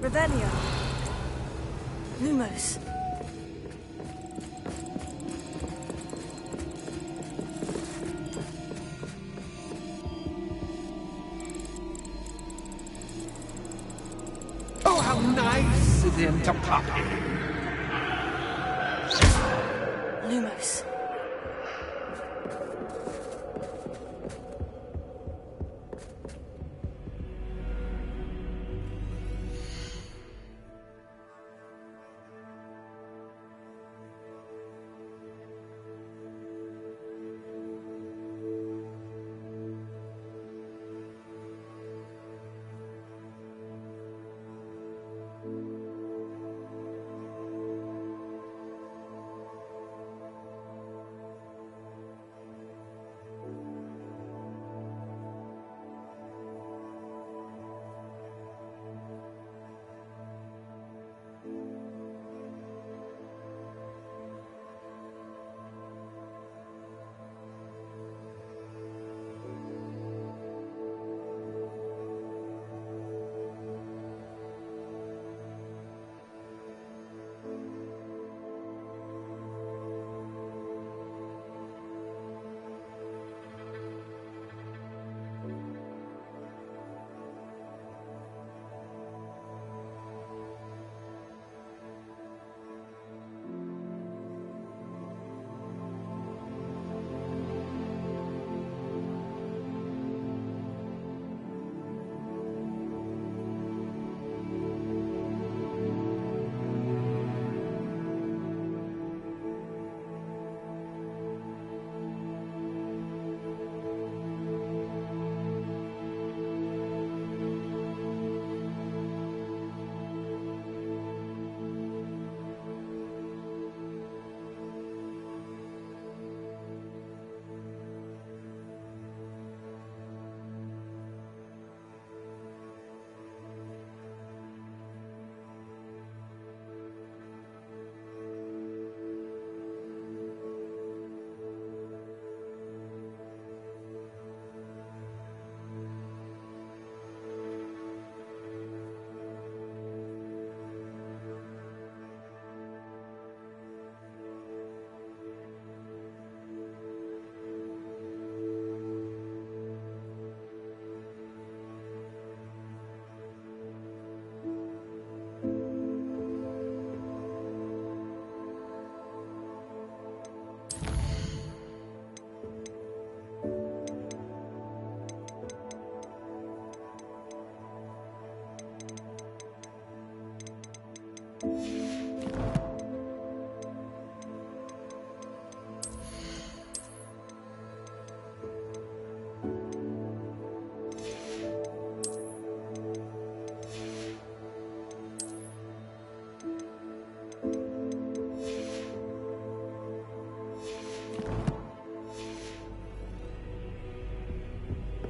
[SPEAKER 2] Revelio. Lumos.
[SPEAKER 8] Oh, how nice of him to puppy.
[SPEAKER 2] Lumos.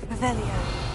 [SPEAKER 2] Revelio.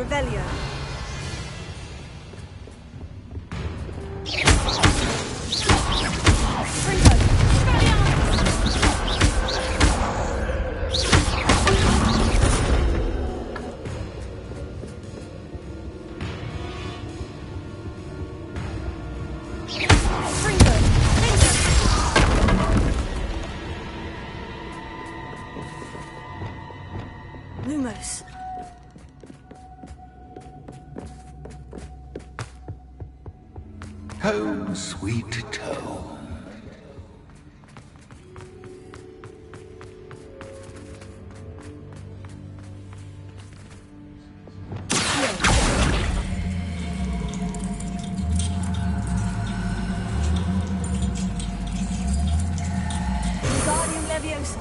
[SPEAKER 4] Revelio.
[SPEAKER 1] Lumos.
[SPEAKER 8] Home, sweet home.
[SPEAKER 1] Wingardium Leviosa.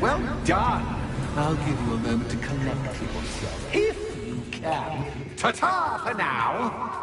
[SPEAKER 8] Well done. I'll give you a moment to collect yourself, if you can. Ta-ta for now.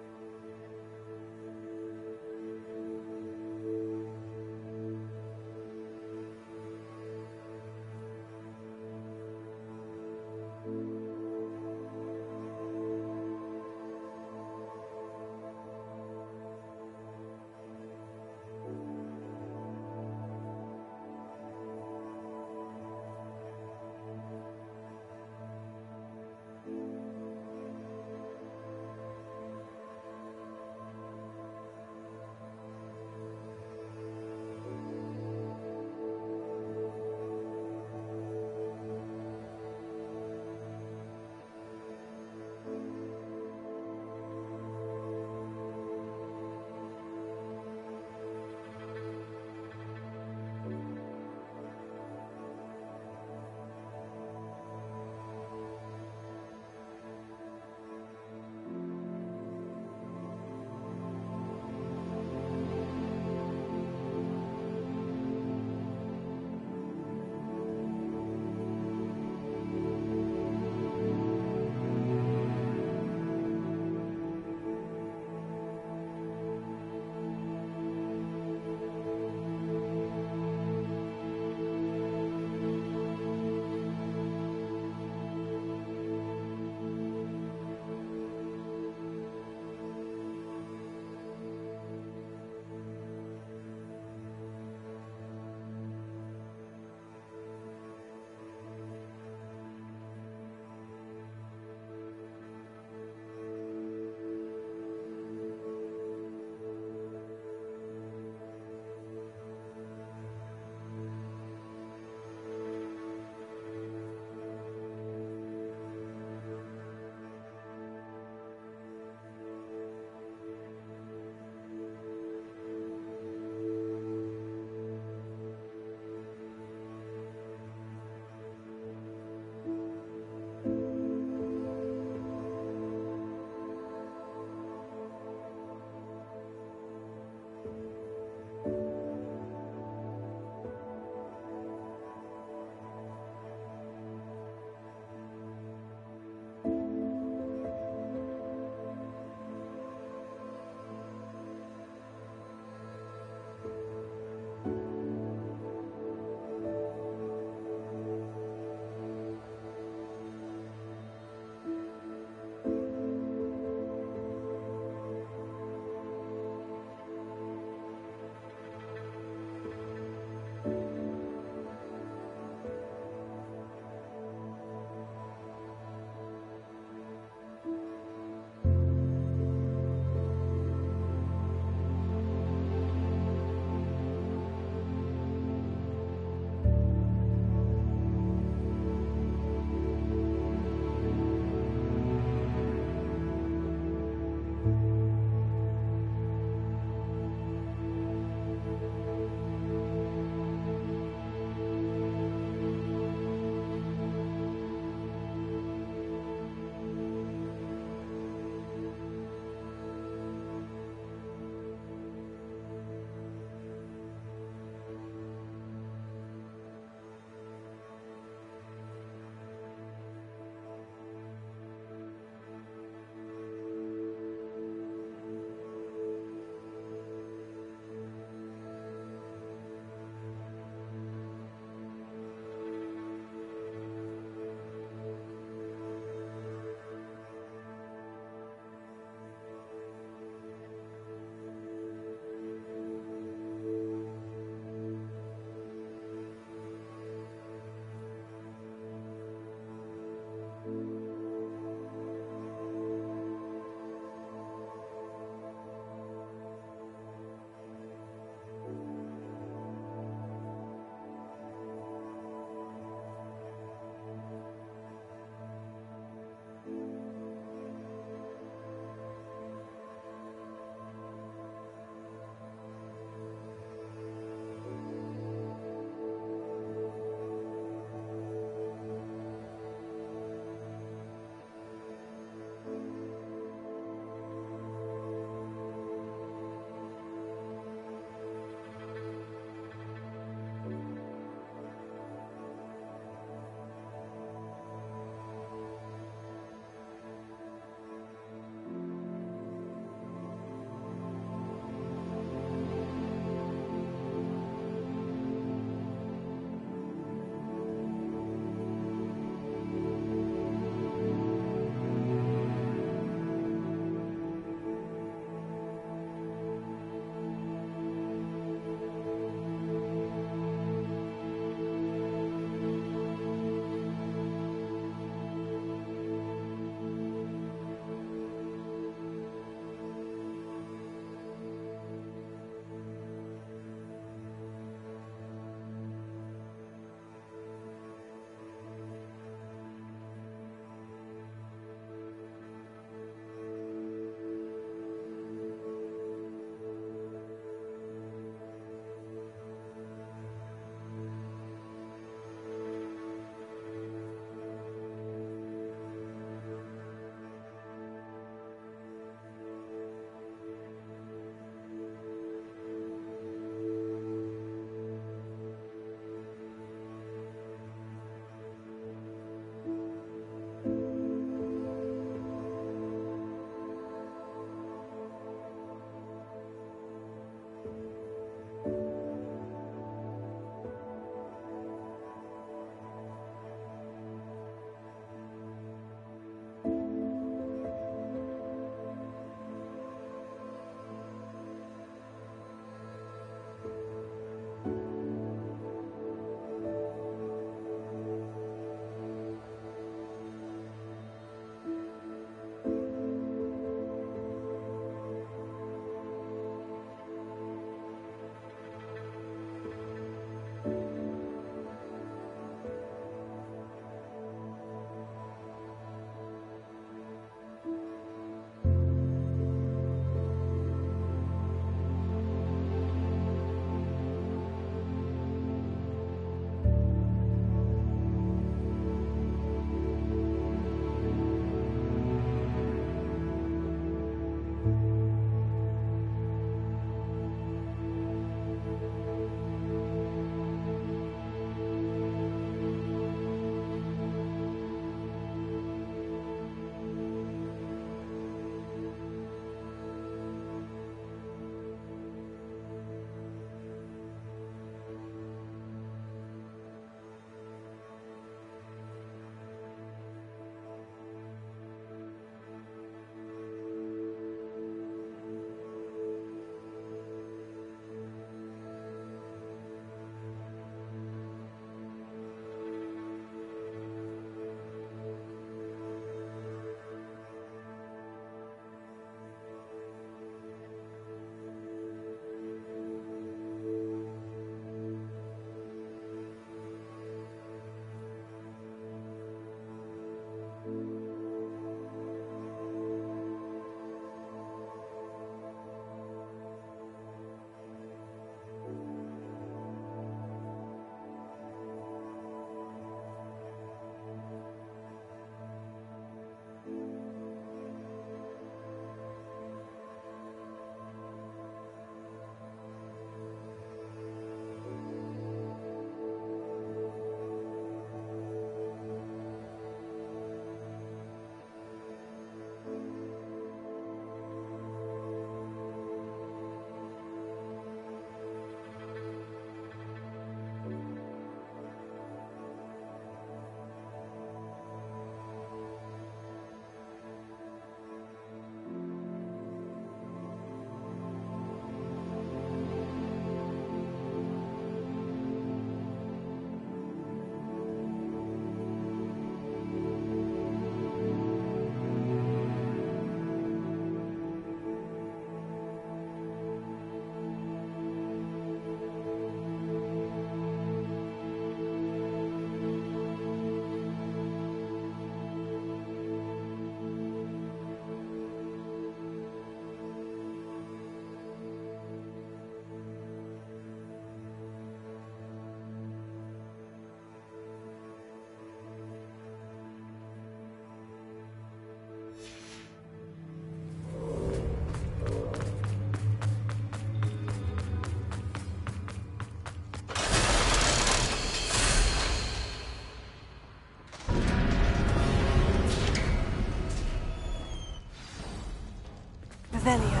[SPEAKER 2] Revelio.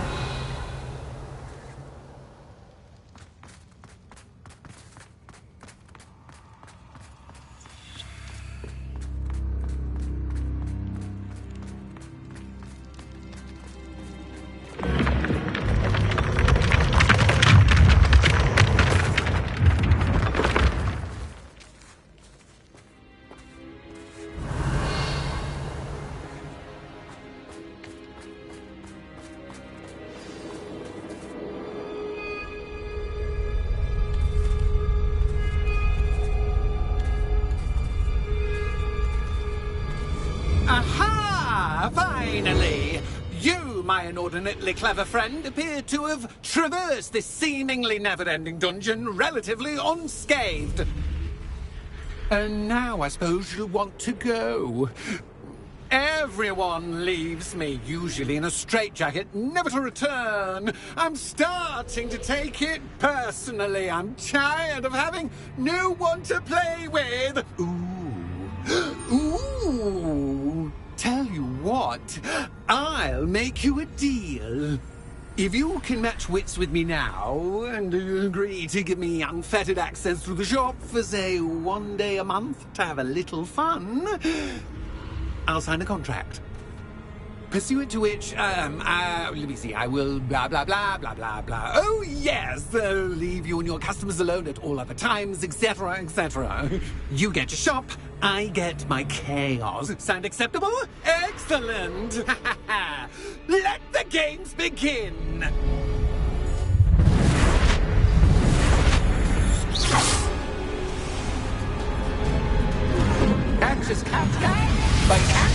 [SPEAKER 8] Aha! Finally! You, my inordinately clever friend, appear to have traversed this seemingly never-ending dungeon relatively unscathed. And now I suppose you'll want to go. Everyone leaves me, usually in a straitjacket, never to return. I'm starting to take it personally. I'm tired of having no one to play with. Ooh. Tell you what, I'll make you a deal. If you can match wits with me now, and agree to give me unfettered access to the shop for, say, 1 day a month to have a little fun, I'll sign a contract. Pursuant to which, let me see, I will blah, blah, blah, blah, blah, blah. Oh, yes, leave you and your customers alone at all other times, etc., etc. You get your shop, I get my chaos. Sound acceptable? Excellent! Let the games begin! Catches cat, by cat,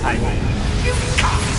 [SPEAKER 8] I mean, you can't.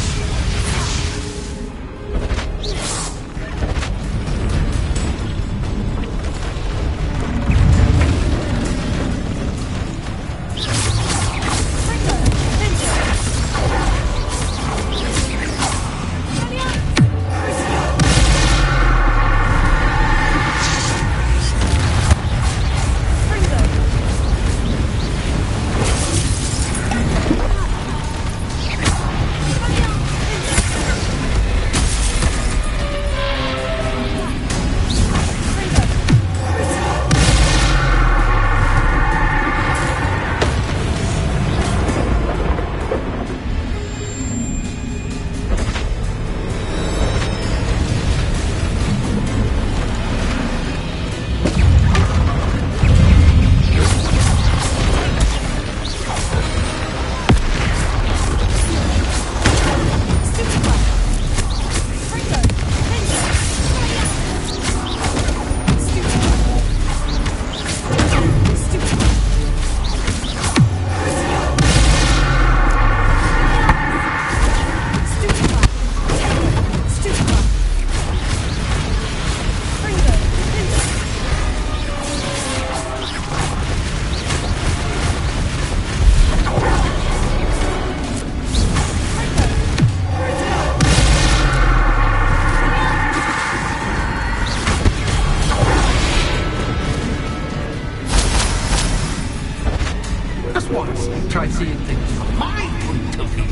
[SPEAKER 8] Try seeing things from my point of view.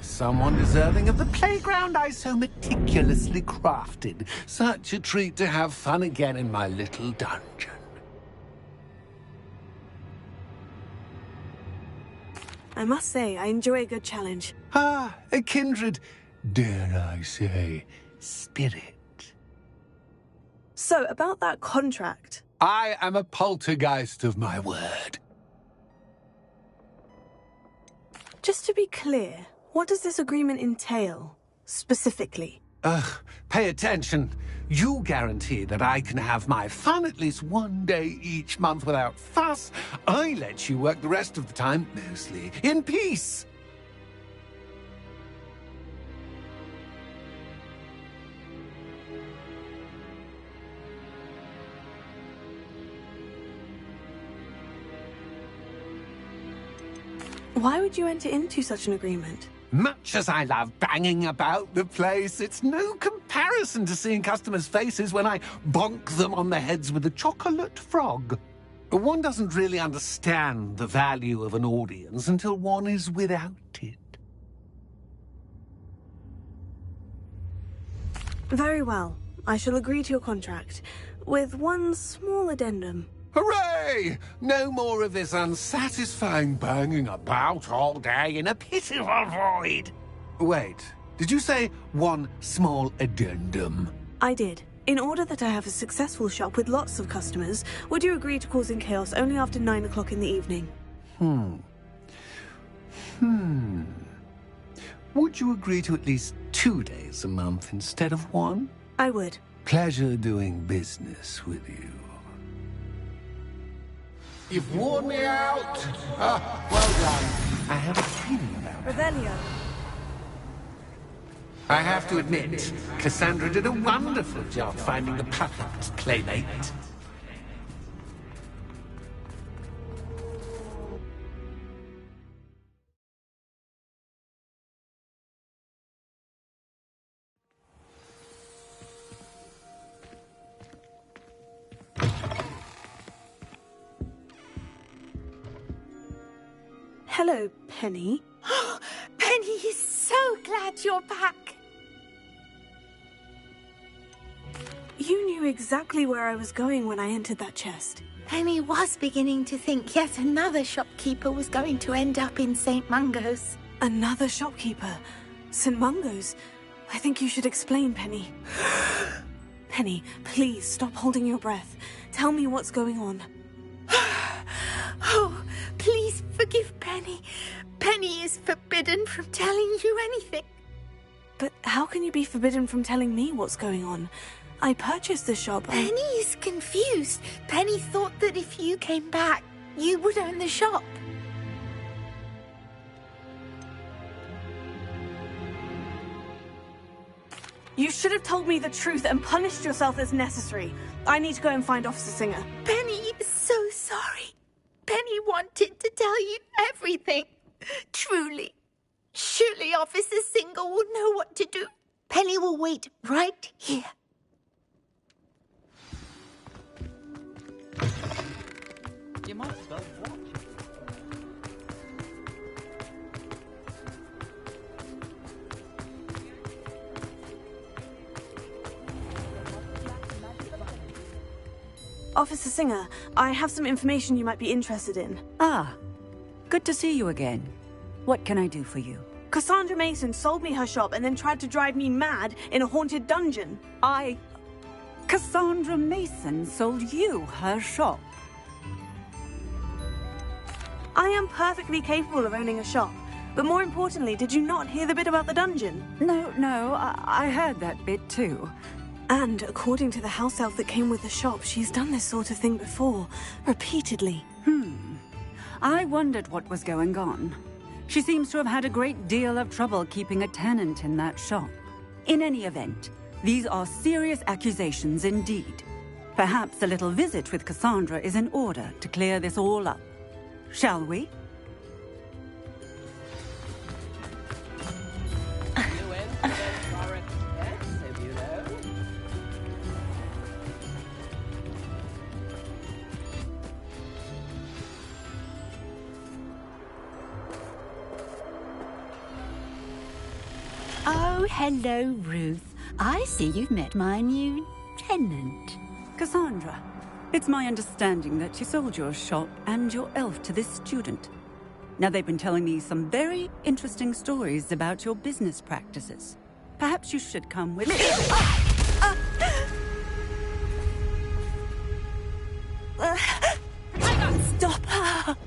[SPEAKER 8] Someone deserving of the playground I so meticulously crafted. Such a treat to have fun again in my little dungeon.
[SPEAKER 2] I must say, I enjoy a good challenge.
[SPEAKER 8] Ah, a kindred, dare I say, spirit.
[SPEAKER 2] So, about that contract.
[SPEAKER 8] I am a poltergeist of my word.
[SPEAKER 2] Just to be clear, what does this agreement entail, specifically?
[SPEAKER 8] Pay attention. You guarantee that I can have my fun at least 1 day each month without fuss. I let you work the rest of the time, mostly, in peace.
[SPEAKER 2] Why would you enter into such an agreement?
[SPEAKER 8] Much as I love banging about the place, it's no comparison to seeing customers' faces when I bonk them on the heads with a chocolate frog. One doesn't really understand the value of an audience until one is without it.
[SPEAKER 2] Very well. I shall agree to your contract, with one small addendum.
[SPEAKER 8] Hooray! No more of this unsatisfying banging about all day in a pitiful void. Wait, did you say one small addendum?
[SPEAKER 2] I did. In order that I have a successful shop with lots of customers, would you agree to causing chaos only after 9 o'clock in the evening?
[SPEAKER 8] Would you agree to at least 2 days a month instead of 1?
[SPEAKER 2] I would.
[SPEAKER 8] Pleasure doing business with you. You've worn me out. Well done. I have a feeling about it.
[SPEAKER 4] Revelio.
[SPEAKER 8] I have to admit, Cassandra did a wonderful job finding the perfect playmate.
[SPEAKER 2] Hello, Penny.
[SPEAKER 12] Penny is so glad you're back.
[SPEAKER 2] You knew exactly where I was going when I entered that chest.
[SPEAKER 12] Penny was beginning to think yet another shopkeeper was going to end up in St. Mungo's.
[SPEAKER 2] Another shopkeeper? St. Mungo's? I think you should explain, Penny. Penny, please stop holding your breath. Tell me what's going on.
[SPEAKER 12] Oh, please forgive Penny. Penny is forbidden from telling you anything.
[SPEAKER 2] But how can you be forbidden from telling me what's going on? I purchased the shop.
[SPEAKER 12] Penny is confused. Penny thought that if you came back, you would own the shop.
[SPEAKER 2] You should have told me the truth and punished yourself as necessary. I need to go and find Officer Singer.
[SPEAKER 12] Penny is so sorry. Penny wanted to tell you everything. Truly. Surely Officer Singer will know what to do. Penny will wait right here.
[SPEAKER 9] You might as well watch it.
[SPEAKER 2] Officer Singer, I have some information you might be interested in.
[SPEAKER 14] Ah, good to see you again. What can I do for you?
[SPEAKER 2] Cassandra Mason sold me her shop and then tried to drive me mad in a haunted dungeon.
[SPEAKER 14] Cassandra Mason sold you her shop?
[SPEAKER 2] I am perfectly capable of owning a shop. But more importantly, did you not hear the bit about the dungeon?
[SPEAKER 14] No, I heard that bit too.
[SPEAKER 2] And according to the house elf that came with the shop, she's done this sort of thing before, repeatedly.
[SPEAKER 14] I wondered what was going on. She seems to have had a great deal of trouble keeping a tenant in that shop. In any event, these are serious accusations indeed. Perhaps a little visit with Cassandra is in order to clear this all up. Shall we?
[SPEAKER 13] Oh, hello, Ruth. I see you've met my new tenant.
[SPEAKER 14] Cassandra, it's my understanding that you sold your shop and your elf to this student. Now, they've been telling me some very interesting stories about your business practices. Perhaps you should come with me.
[SPEAKER 2] Stop her!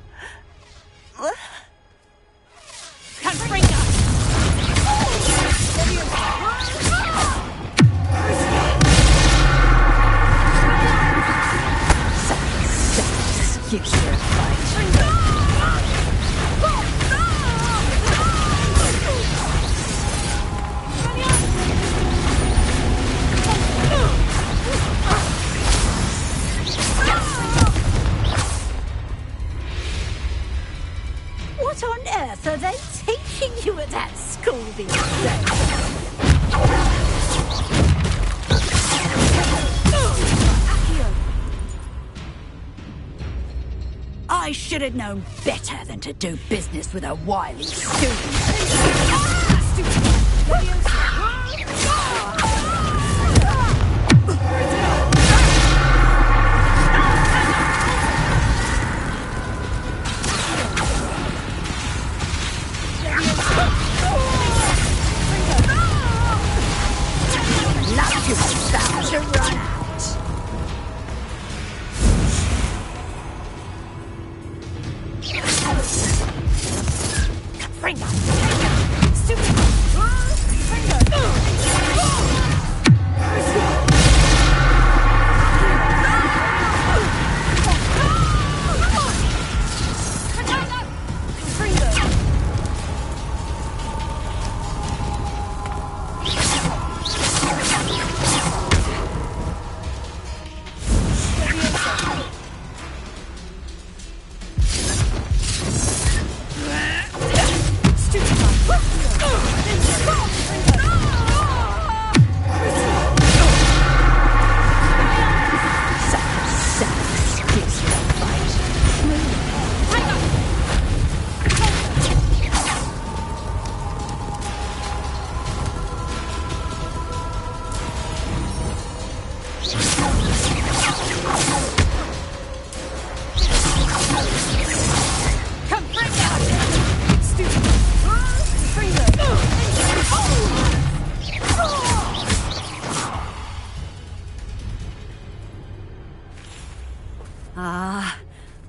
[SPEAKER 13] You should fight. I should have known better than to do business with a wily student. Love to start to run out.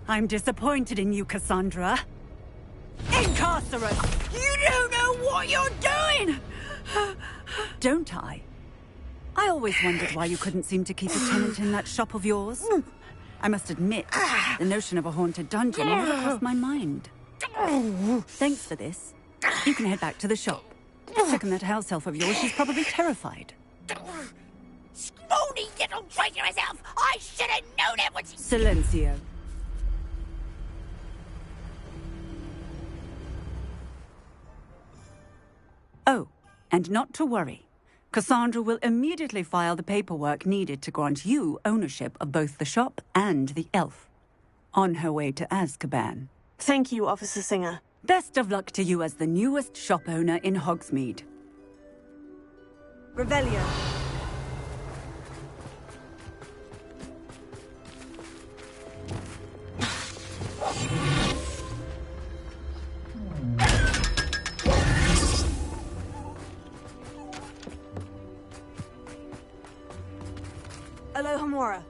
[SPEAKER 14] I'm disappointed in you, Cassandra. Incarcerate! You don't know what you're doing! Don't I? I always wondered why you couldn't seem to keep a tenant in that shop of yours. I must admit, the notion of a haunted dungeon never crossed my mind. Thanks for this. You can head back to the shop. Check on that house elf of yours, she's probably terrified.
[SPEAKER 12] Scrawny little traitor herself! I should have known it was...
[SPEAKER 14] Silencio. Oh, and not to worry. Cassandra will immediately file the paperwork needed to grant you ownership of both the shop and the elf. On her way to Azkaban.
[SPEAKER 2] Thank you, Officer Singer.
[SPEAKER 14] Best of luck to you as the newest shop owner in Hogsmeade.
[SPEAKER 2] Revelio. Alohomora.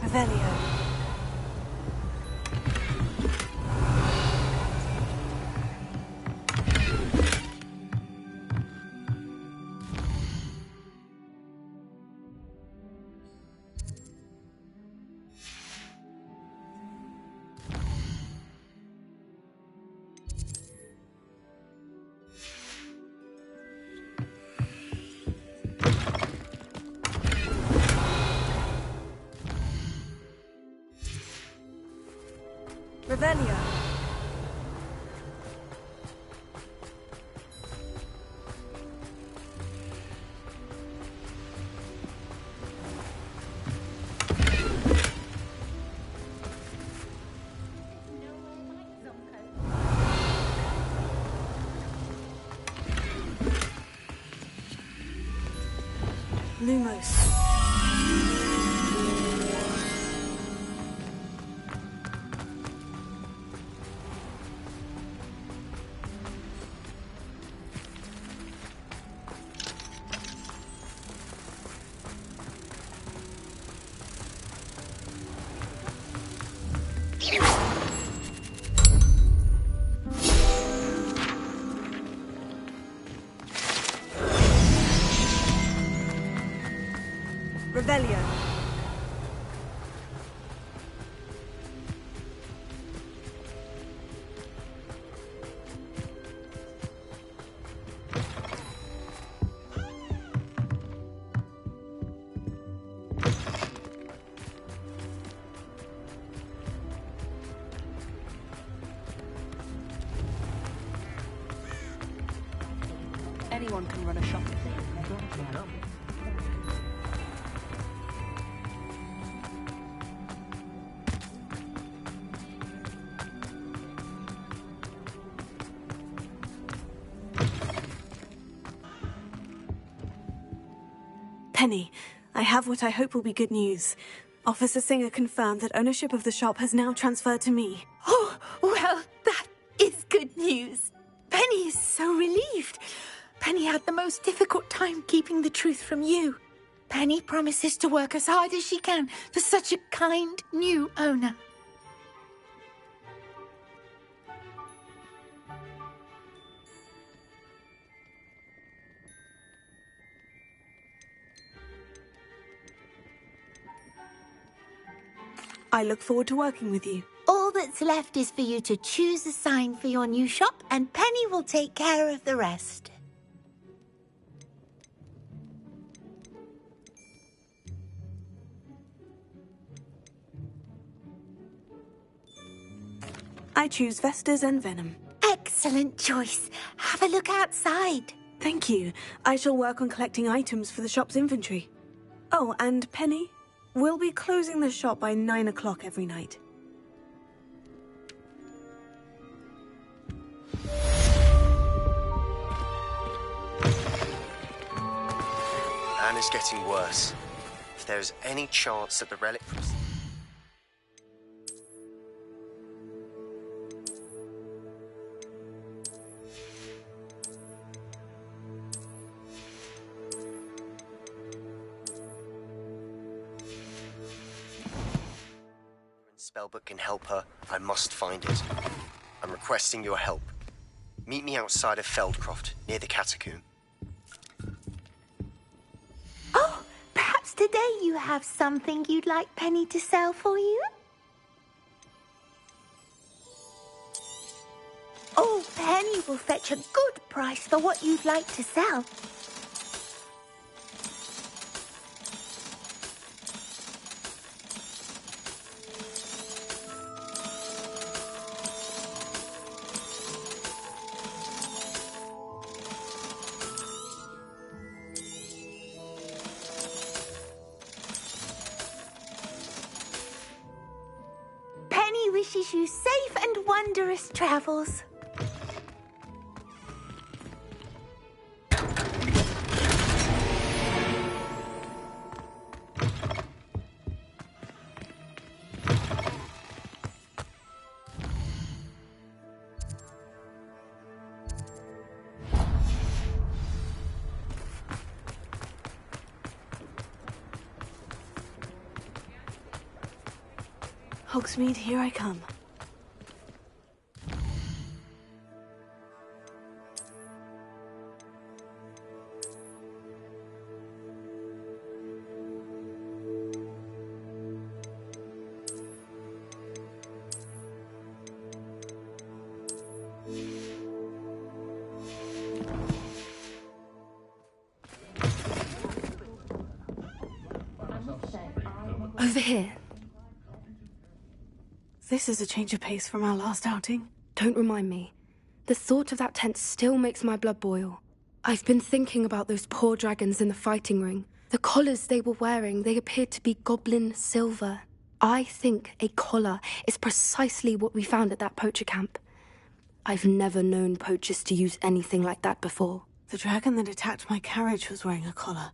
[SPEAKER 2] Revelio. Revelio. Lumos.
[SPEAKER 6] anyone can run a shop.
[SPEAKER 2] Penny, I have what I hope will be good news. Officer Singer confirmed that ownership of the shop has now transferred to me.
[SPEAKER 12] Oh, well, that is good news. Penny is so relieved. Penny had the most difficult time keeping the truth from you. Penny promises to work as hard as she can for such a kind new owner.
[SPEAKER 2] I look forward to working with you.
[SPEAKER 12] All that's left is for you to choose a sign for your new shop, and Penny will take care of the rest.
[SPEAKER 2] I choose Vestas and Venom.
[SPEAKER 12] Excellent choice. Have a look outside.
[SPEAKER 2] Thank you. I shall work on collecting items for the shop's inventory. Oh, and Penny, we'll be closing the shop by 9 o'clock every night.
[SPEAKER 7] Anne is getting worse. If there is any chance that the relic... spellbook can help her, I must find it. I'm requesting your help. Meet me outside of Feldcroft, near the catacomb.
[SPEAKER 12] Oh, perhaps today you have something you'd like Penny to sell for you? Oh, Penny will fetch a good price for what you'd like to sell. Penny wishes you safe and wondrous travels.
[SPEAKER 2] Hogsmeade, here I come.
[SPEAKER 6] Over here.
[SPEAKER 2] This is a change of pace from our last outing.
[SPEAKER 6] Don't remind me. The thought of that tent still makes my blood boil. I've been thinking about those poor dragons in the fighting ring. The collars they were wearing, they appeared to be goblin silver. I think a collar is precisely what we found at that poacher camp. I've never known poachers to use anything like that before.
[SPEAKER 2] The dragon that attacked my carriage was wearing a collar,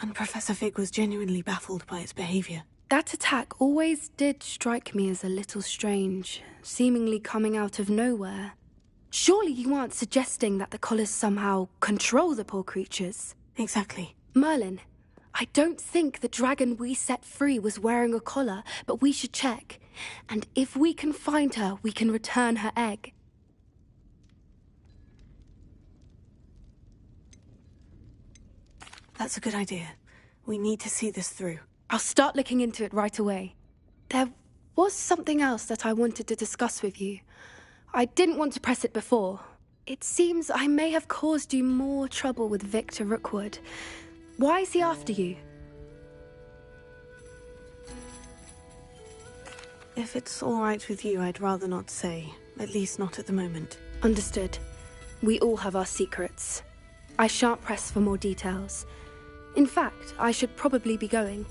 [SPEAKER 2] and Professor Fig was genuinely baffled by its behavior.
[SPEAKER 6] That attack always did strike me as a little strange, seemingly coming out of nowhere. Surely you aren't suggesting that the collars somehow control the poor creatures?
[SPEAKER 2] Exactly.
[SPEAKER 6] Merlin, I don't think the dragon we set free was wearing a collar, but we should check. And if we can find her, we can return her egg.
[SPEAKER 2] That's a good idea. We need to see this through.
[SPEAKER 6] I'll start looking into it right away. There was something else that I wanted to discuss with you. I didn't want to press it before. It seems I may have caused you more trouble with Victor Rookwood. Why is he after you?
[SPEAKER 2] If it's all right with you, I'd rather not say. At least not at the moment.
[SPEAKER 6] Understood. We all have our secrets. I shan't press for more details. In fact, I should probably be going.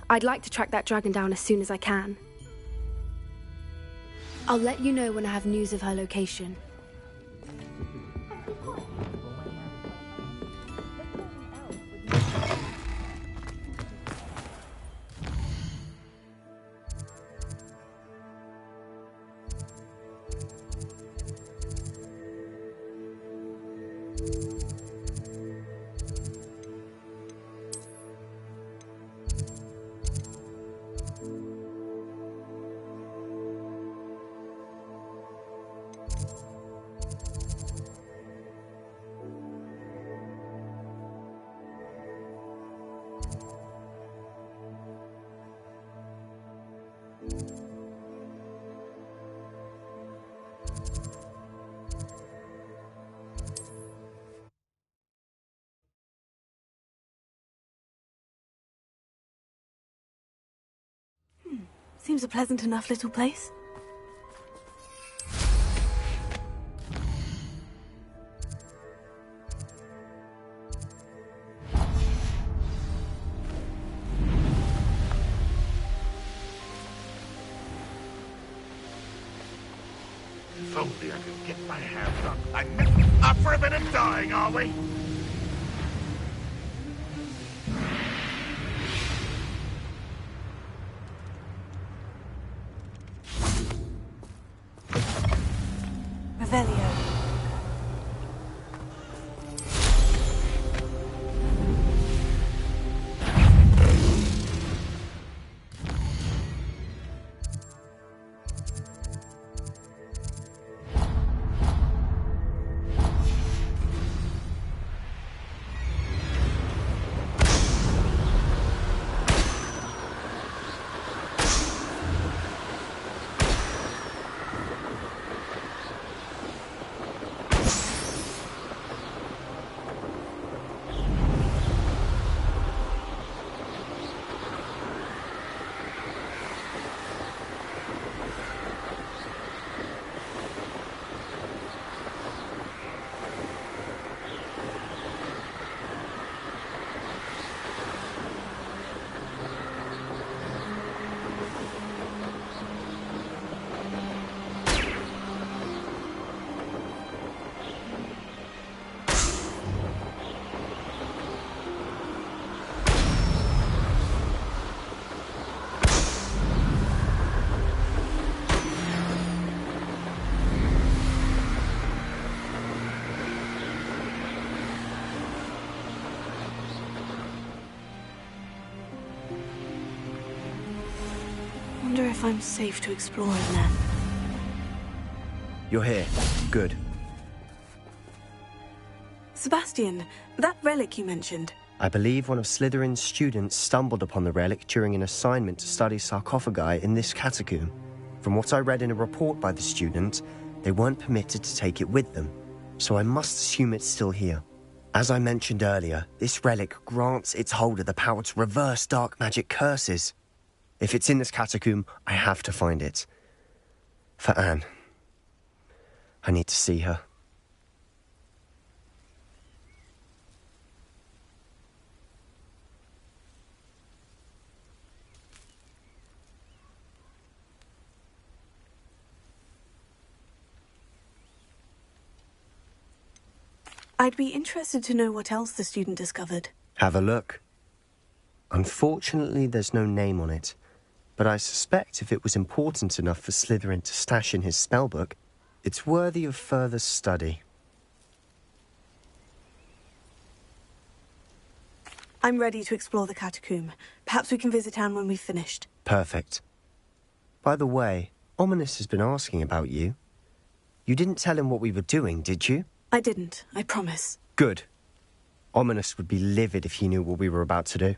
[SPEAKER 6] I'd like to track that dragon down as soon as I can. I'll let you know when I have news of her location.
[SPEAKER 2] Seems a pleasant enough little place.
[SPEAKER 15] If only I could get my hands on... I'm up for a bit of dying, are we?
[SPEAKER 2] Revelio. Wonder if I'm safe to explore in there.
[SPEAKER 7] You're here. Good.
[SPEAKER 2] Sebastian, that relic you mentioned.
[SPEAKER 7] I believe one of Slytherin's students stumbled upon the relic during an assignment to study sarcophagi in this catacomb. From what I read in a report by the student, they weren't permitted to take it with them, so I must assume it's still here. As I mentioned earlier, this relic grants its holder the power to reverse dark magic curses. If it's in this catacomb, I have to find it. For Anne. I need to see her.
[SPEAKER 2] I'd be interested to know what else the student discovered.
[SPEAKER 7] Have a look. Unfortunately, there's no name on it, but I suspect if it was important enough for Slytherin to stash in his spellbook, it's worthy of further study.
[SPEAKER 2] I'm ready to explore the catacomb. Perhaps we can visit Anne when we've finished.
[SPEAKER 7] Perfect. By the way, Ominous has been asking about you. You didn't tell him what we were doing, did you?
[SPEAKER 2] I didn't, I promise.
[SPEAKER 7] Good. Ominous would be livid if he knew what we were about to do.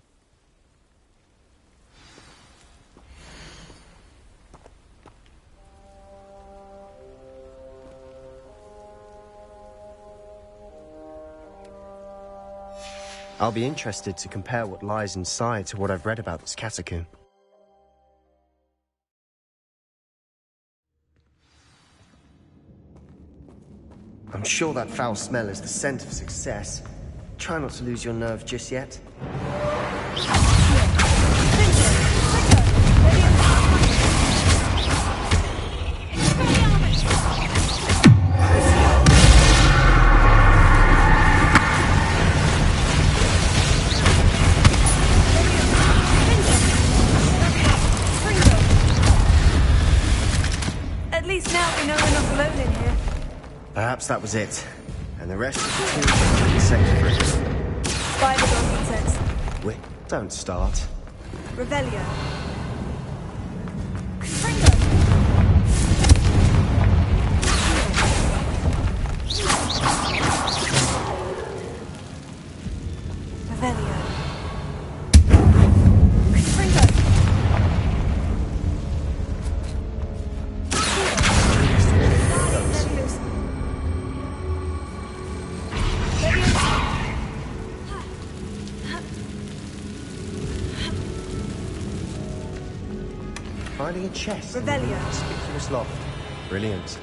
[SPEAKER 7] I'll be interested to compare what lies inside to what I've read about this catacomb. I'm sure that foul smell is the scent of success. Try not to lose your nerve just yet.
[SPEAKER 2] At least now we know we're not alone in here.
[SPEAKER 7] Perhaps that was it. And the rest of the team insect free.
[SPEAKER 2] Spiders on insects.
[SPEAKER 7] Wait, don't start.
[SPEAKER 2] Revelio. Revelio.
[SPEAKER 7] Finding a chest.
[SPEAKER 2] Revelio.
[SPEAKER 7] Conspicuous loft. Brilliant.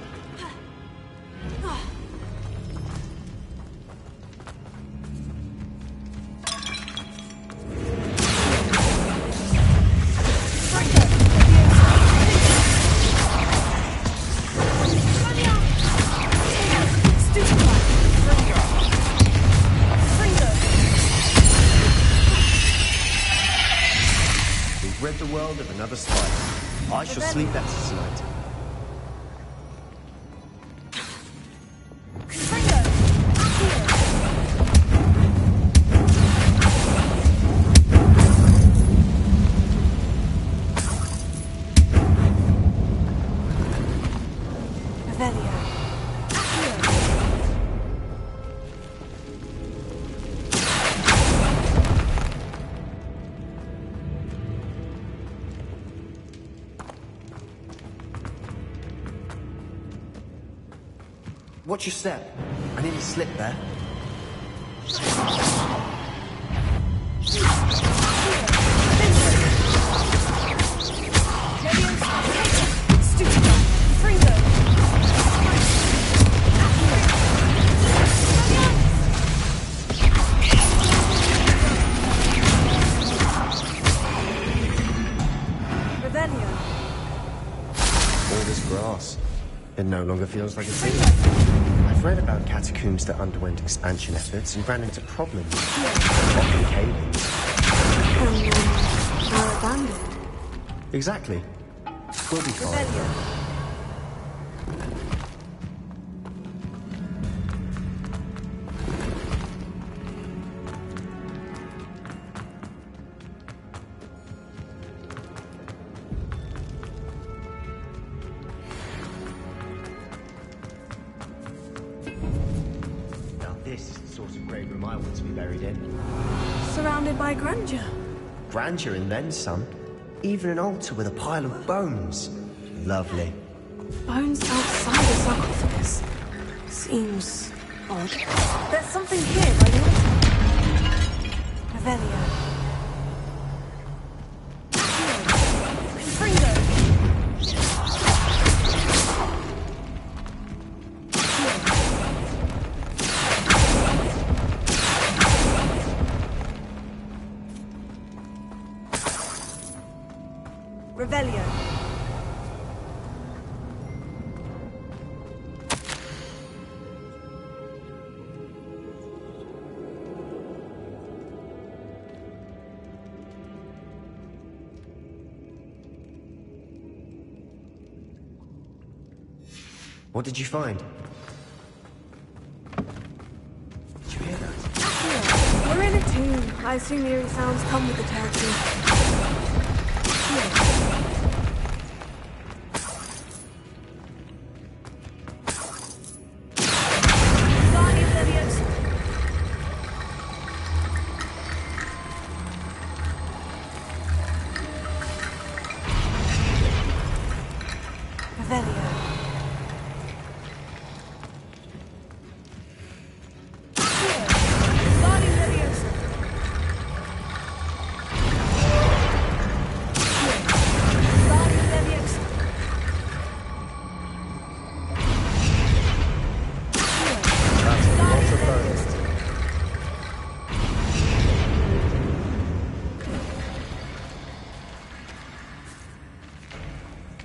[SPEAKER 7] We've rid the world of another spider. I shall sleep better tonight. Watch your step. I nearly slipped there. All this grass. It no longer feels like a city. I've read about catacombs that underwent expansion efforts and ran into problems. Often cavings.
[SPEAKER 2] Are abandoned.
[SPEAKER 7] Exactly. We'll be fine. This is the sort of grave room I want to be buried in.
[SPEAKER 2] Surrounded by grandeur.
[SPEAKER 7] Grandeur and then some. Even an altar with a pile of bones. Lovely.
[SPEAKER 2] Bones outside the sarcophagus. Seems odd. There's something here by the altar. Revelio. Revelio.
[SPEAKER 7] What did you find? Did you hear that?
[SPEAKER 2] We're in a tomb. I assume eerie sounds come with the territory.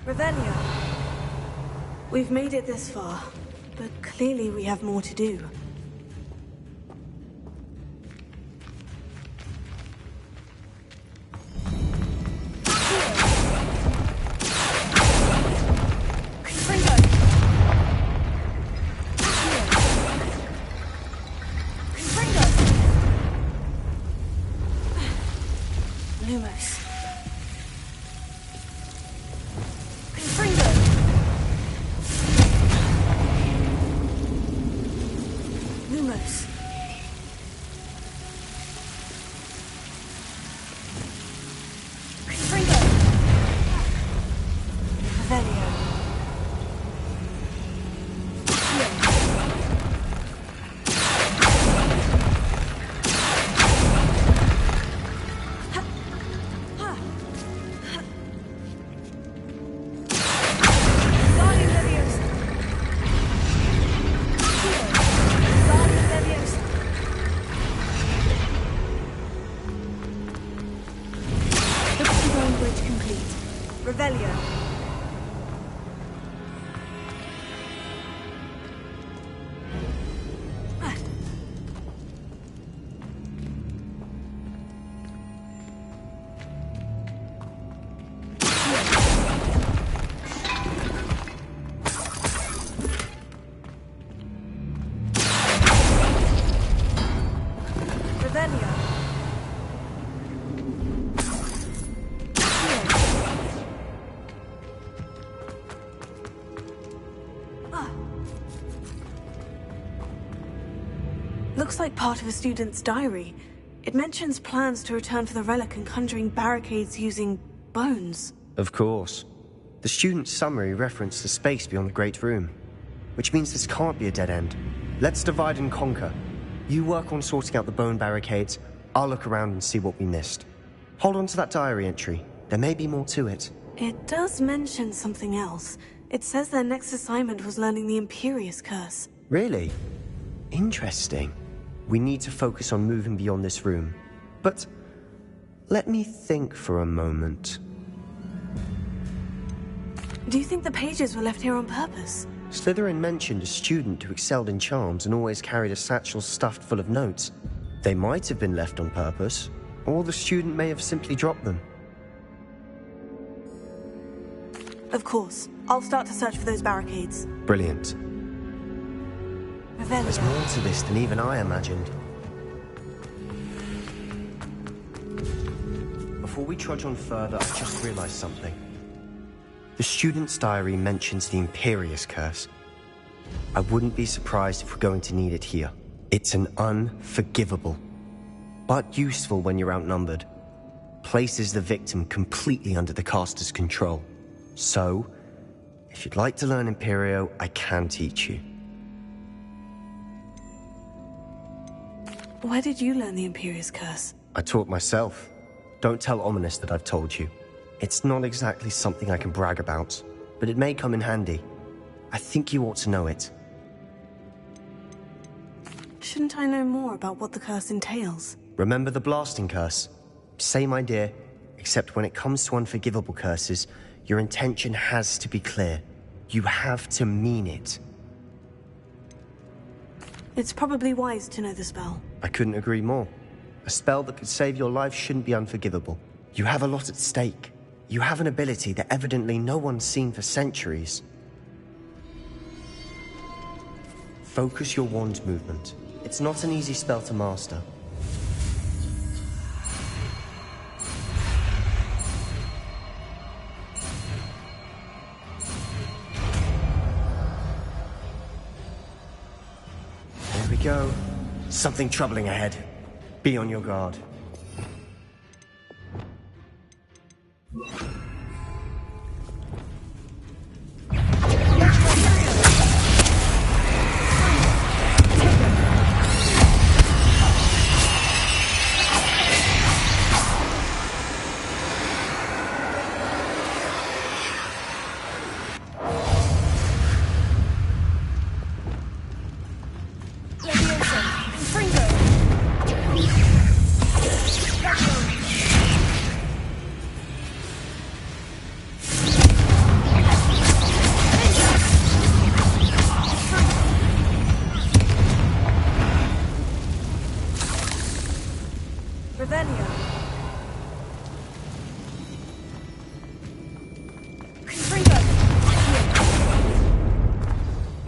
[SPEAKER 2] Revelio. We've made it this far, but clearly we have more to do. Looks like part of a student's diary. It mentions plans to return for the relic and conjuring barricades using bones.
[SPEAKER 7] Of course. The student's summary referenced the space beyond the Great Room, which means this can't be a dead end. Let's divide and conquer. You work on sorting out the bone barricades, I'll look around and see what we missed. Hold on to that diary entry. There may be more to it.
[SPEAKER 2] It does mention something else. It says their next assignment was learning the Imperious Curse.
[SPEAKER 7] Really? Interesting. We need to focus on moving beyond this room. But let me think for a moment.
[SPEAKER 2] Do you think the pages were left here on purpose?
[SPEAKER 7] Slytherin mentioned a student who excelled in charms and always carried a satchel stuffed full of notes. They might have been left on purpose, or the student may have simply dropped them.
[SPEAKER 2] Of course. I'll start to search for those barricades.
[SPEAKER 7] Brilliant.
[SPEAKER 2] Revelio.
[SPEAKER 7] There's more to this than even I imagined. Before we trudge on further, I just realized something. The student's diary mentions the Imperious Curse. I wouldn't be surprised if we're going to need it here. It's an unforgivable, but useful when you're outnumbered. Places the victim completely under the caster's control. So, if you'd like to learn Imperio, I can teach you.
[SPEAKER 2] Where did you learn the Imperious Curse?
[SPEAKER 7] I taught myself. Don't tell Ominous that I've told you. It's not exactly something I can brag about, but it may come in handy. I think you ought to know it.
[SPEAKER 2] Shouldn't I know more about what the curse entails?
[SPEAKER 7] Remember the blasting curse? Same idea, except when it comes to unforgivable curses, your intention has to be clear. You have to mean it.
[SPEAKER 2] It's probably wise to know the spell.
[SPEAKER 7] I couldn't agree more. A spell that could save your life shouldn't be unforgivable. You have a lot at stake. You have an ability that evidently no one's seen for centuries. Focus your wand movement. It's not an easy spell to master. There we go. Something troubling ahead. Be on your guard.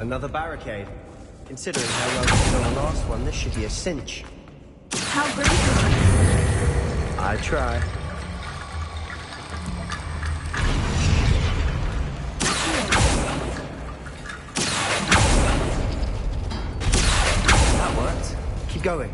[SPEAKER 7] Another barricade. Considering how well we did on the last one, this should be a cinch.
[SPEAKER 2] How brave is it?
[SPEAKER 7] I try. That worked. Keep going.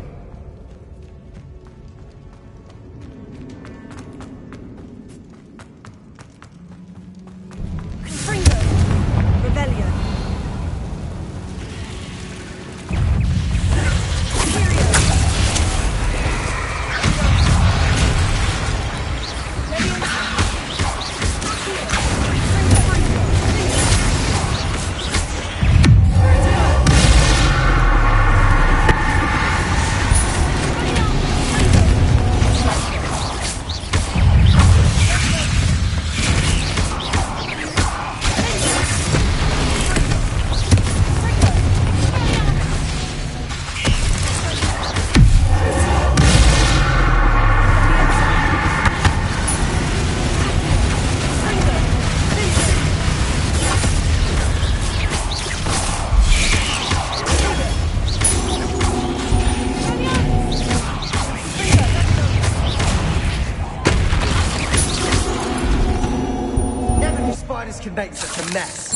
[SPEAKER 7] Can make such a mess.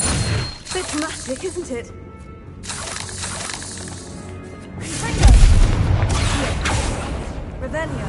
[SPEAKER 2] Bit dramatic, isn't it? Revelio.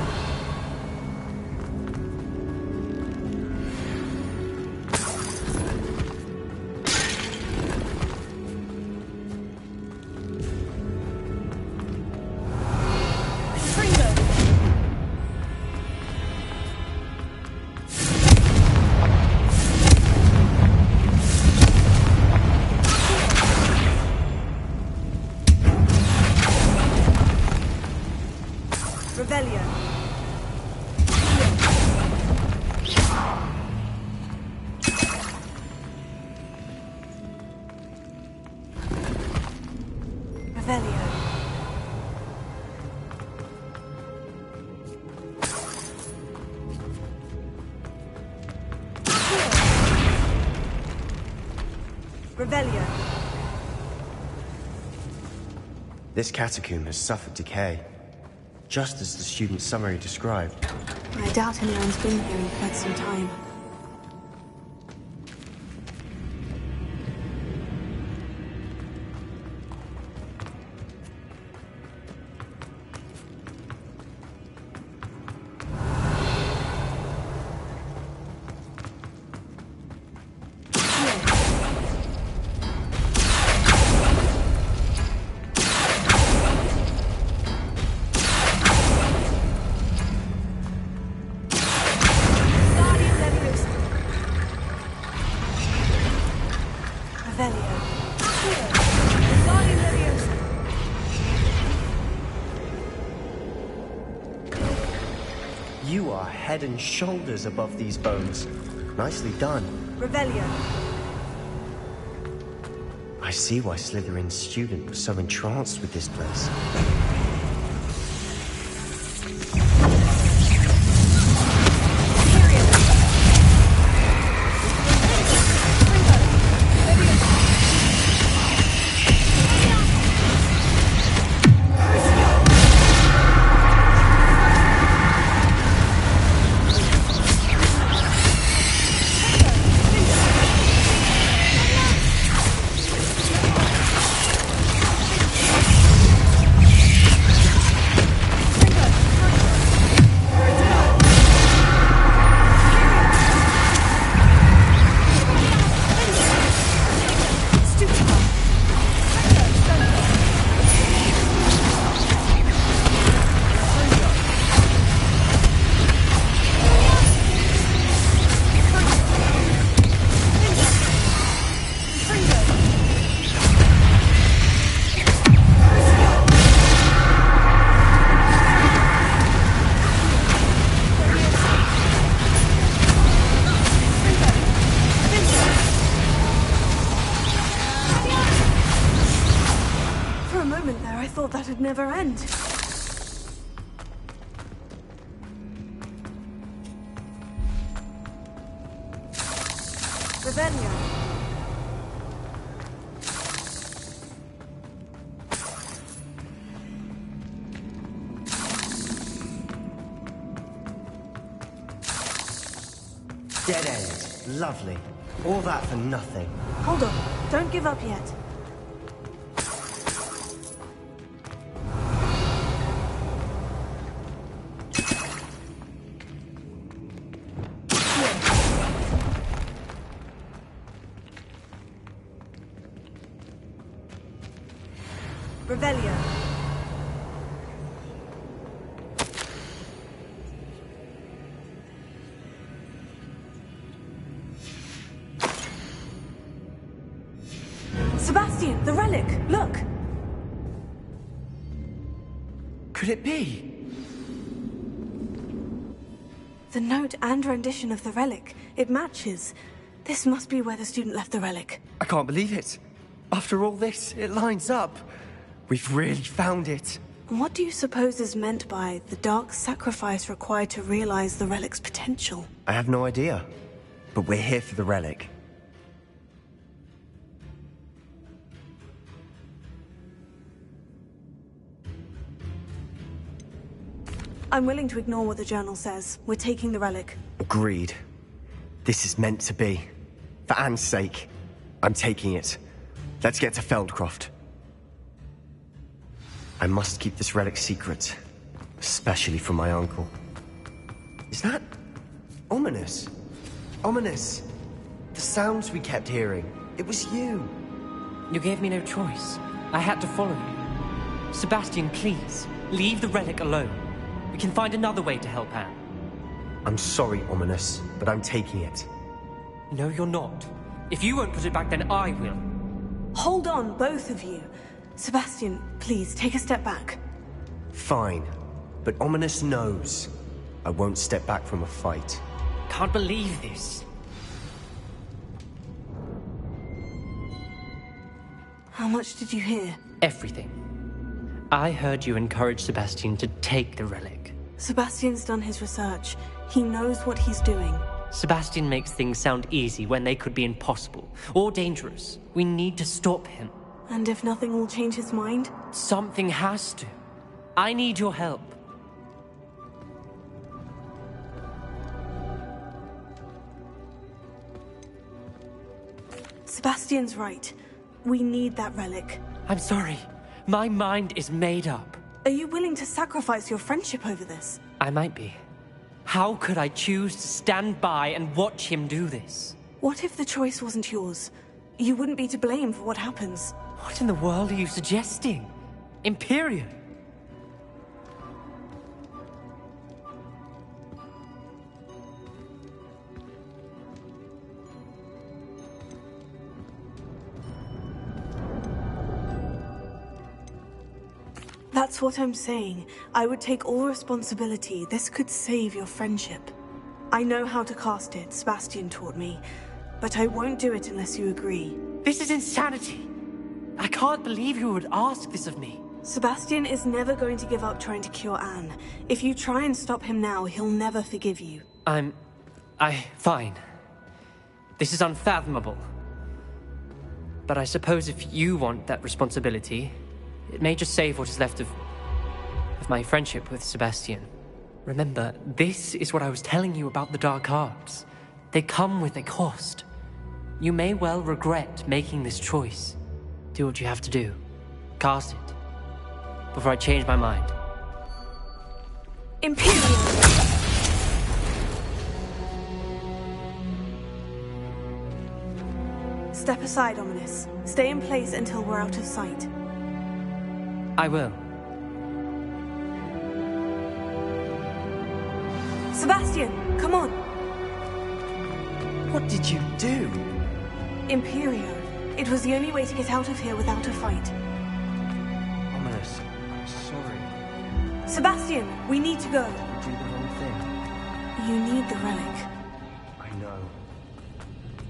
[SPEAKER 2] Revelio.
[SPEAKER 7] This catacomb has suffered decay, just as the student's summary described.
[SPEAKER 2] I doubt anyone's been here in quite some time.
[SPEAKER 7] You are head and shoulders above these bones. Nicely done.
[SPEAKER 2] Revelio.
[SPEAKER 7] I see why Slytherin's student was so entranced with this place.
[SPEAKER 2] That'd never end. Revelio.
[SPEAKER 7] Lovely. All that for nothing.
[SPEAKER 2] Hold on. Don't give up yet. Revelio. Sebastian, the relic! Look!
[SPEAKER 16] Could it be?
[SPEAKER 2] The note and rendition of the relic. It matches. This must be where the student left the relic.
[SPEAKER 16] I can't believe it. After all this, it lines up. We've really found it.
[SPEAKER 2] What do you suppose is meant by the dark sacrifice required to realize the relic's potential?
[SPEAKER 7] I have no idea. But we're here for the relic.
[SPEAKER 2] I'm willing to ignore what the journal says. We're taking the relic.
[SPEAKER 7] Agreed. This is meant to be. For Anne's sake, I'm taking it. Let's get to Feldcroft. I must keep this relic secret. Especially from my uncle. Is that... ominous? Ominous! The sounds we kept hearing. It was you.
[SPEAKER 17] You gave me no choice. I had to follow you. Sebastian, please, leave the relic alone. We can find another way to help Anne.
[SPEAKER 7] I'm sorry, Ominous, but I'm taking it.
[SPEAKER 17] No, you're not. If you won't put it back, then I will.
[SPEAKER 2] Hold on, both of you. Sebastian, please, take a step back.
[SPEAKER 7] Fine. But Ominous knows. I won't step back from a fight.
[SPEAKER 17] Can't believe this.
[SPEAKER 2] How much did you hear?
[SPEAKER 17] Everything. I heard you encourage Sebastian to take the relic.
[SPEAKER 2] Sebastian's done his research. He knows what he's doing.
[SPEAKER 17] Sebastian makes things sound easy when they could be impossible or dangerous. We need to stop him.
[SPEAKER 2] And if nothing will change his mind?
[SPEAKER 17] Something has to. I need your help.
[SPEAKER 2] Sebastian's right. We need that relic.
[SPEAKER 17] I'm sorry. My mind is made up.
[SPEAKER 2] Are you willing to sacrifice your friendship over this?
[SPEAKER 17] I might be. How could I choose to stand by and watch him do this?
[SPEAKER 2] What if the choice wasn't yours? You wouldn't be to blame for what happens.
[SPEAKER 17] What in the world are you suggesting? Imperium?
[SPEAKER 2] That's what I'm saying. I would take all responsibility. This could save your friendship. I know how to cast it, Sebastian taught me. But I won't do it unless you agree.
[SPEAKER 17] This is insanity. I can't believe you would ask this of me.
[SPEAKER 2] Sebastian is never going to give up trying to cure Anne. If you try and stop him now, he'll never forgive you.
[SPEAKER 17] Fine. This is unfathomable. But I suppose if you want that responsibility, it may just save what is left of my friendship with Sebastian. Remember, this is what I was telling you about the dark arts. They come with a cost. You may well regret making this choice. Do what you have to do. Cast it. Before I change my mind.
[SPEAKER 2] Imperium! Step aside, Ominous. Stay in place until we're out of sight.
[SPEAKER 17] I will.
[SPEAKER 2] Sebastian, come on!
[SPEAKER 7] What did you do?
[SPEAKER 2] Imperio. It was the only way to get out of here without a fight.
[SPEAKER 7] Ominous, I'm sorry.
[SPEAKER 2] Sebastian, we need to go.
[SPEAKER 7] You did the wrong thing.
[SPEAKER 2] You need the relic.
[SPEAKER 7] I know.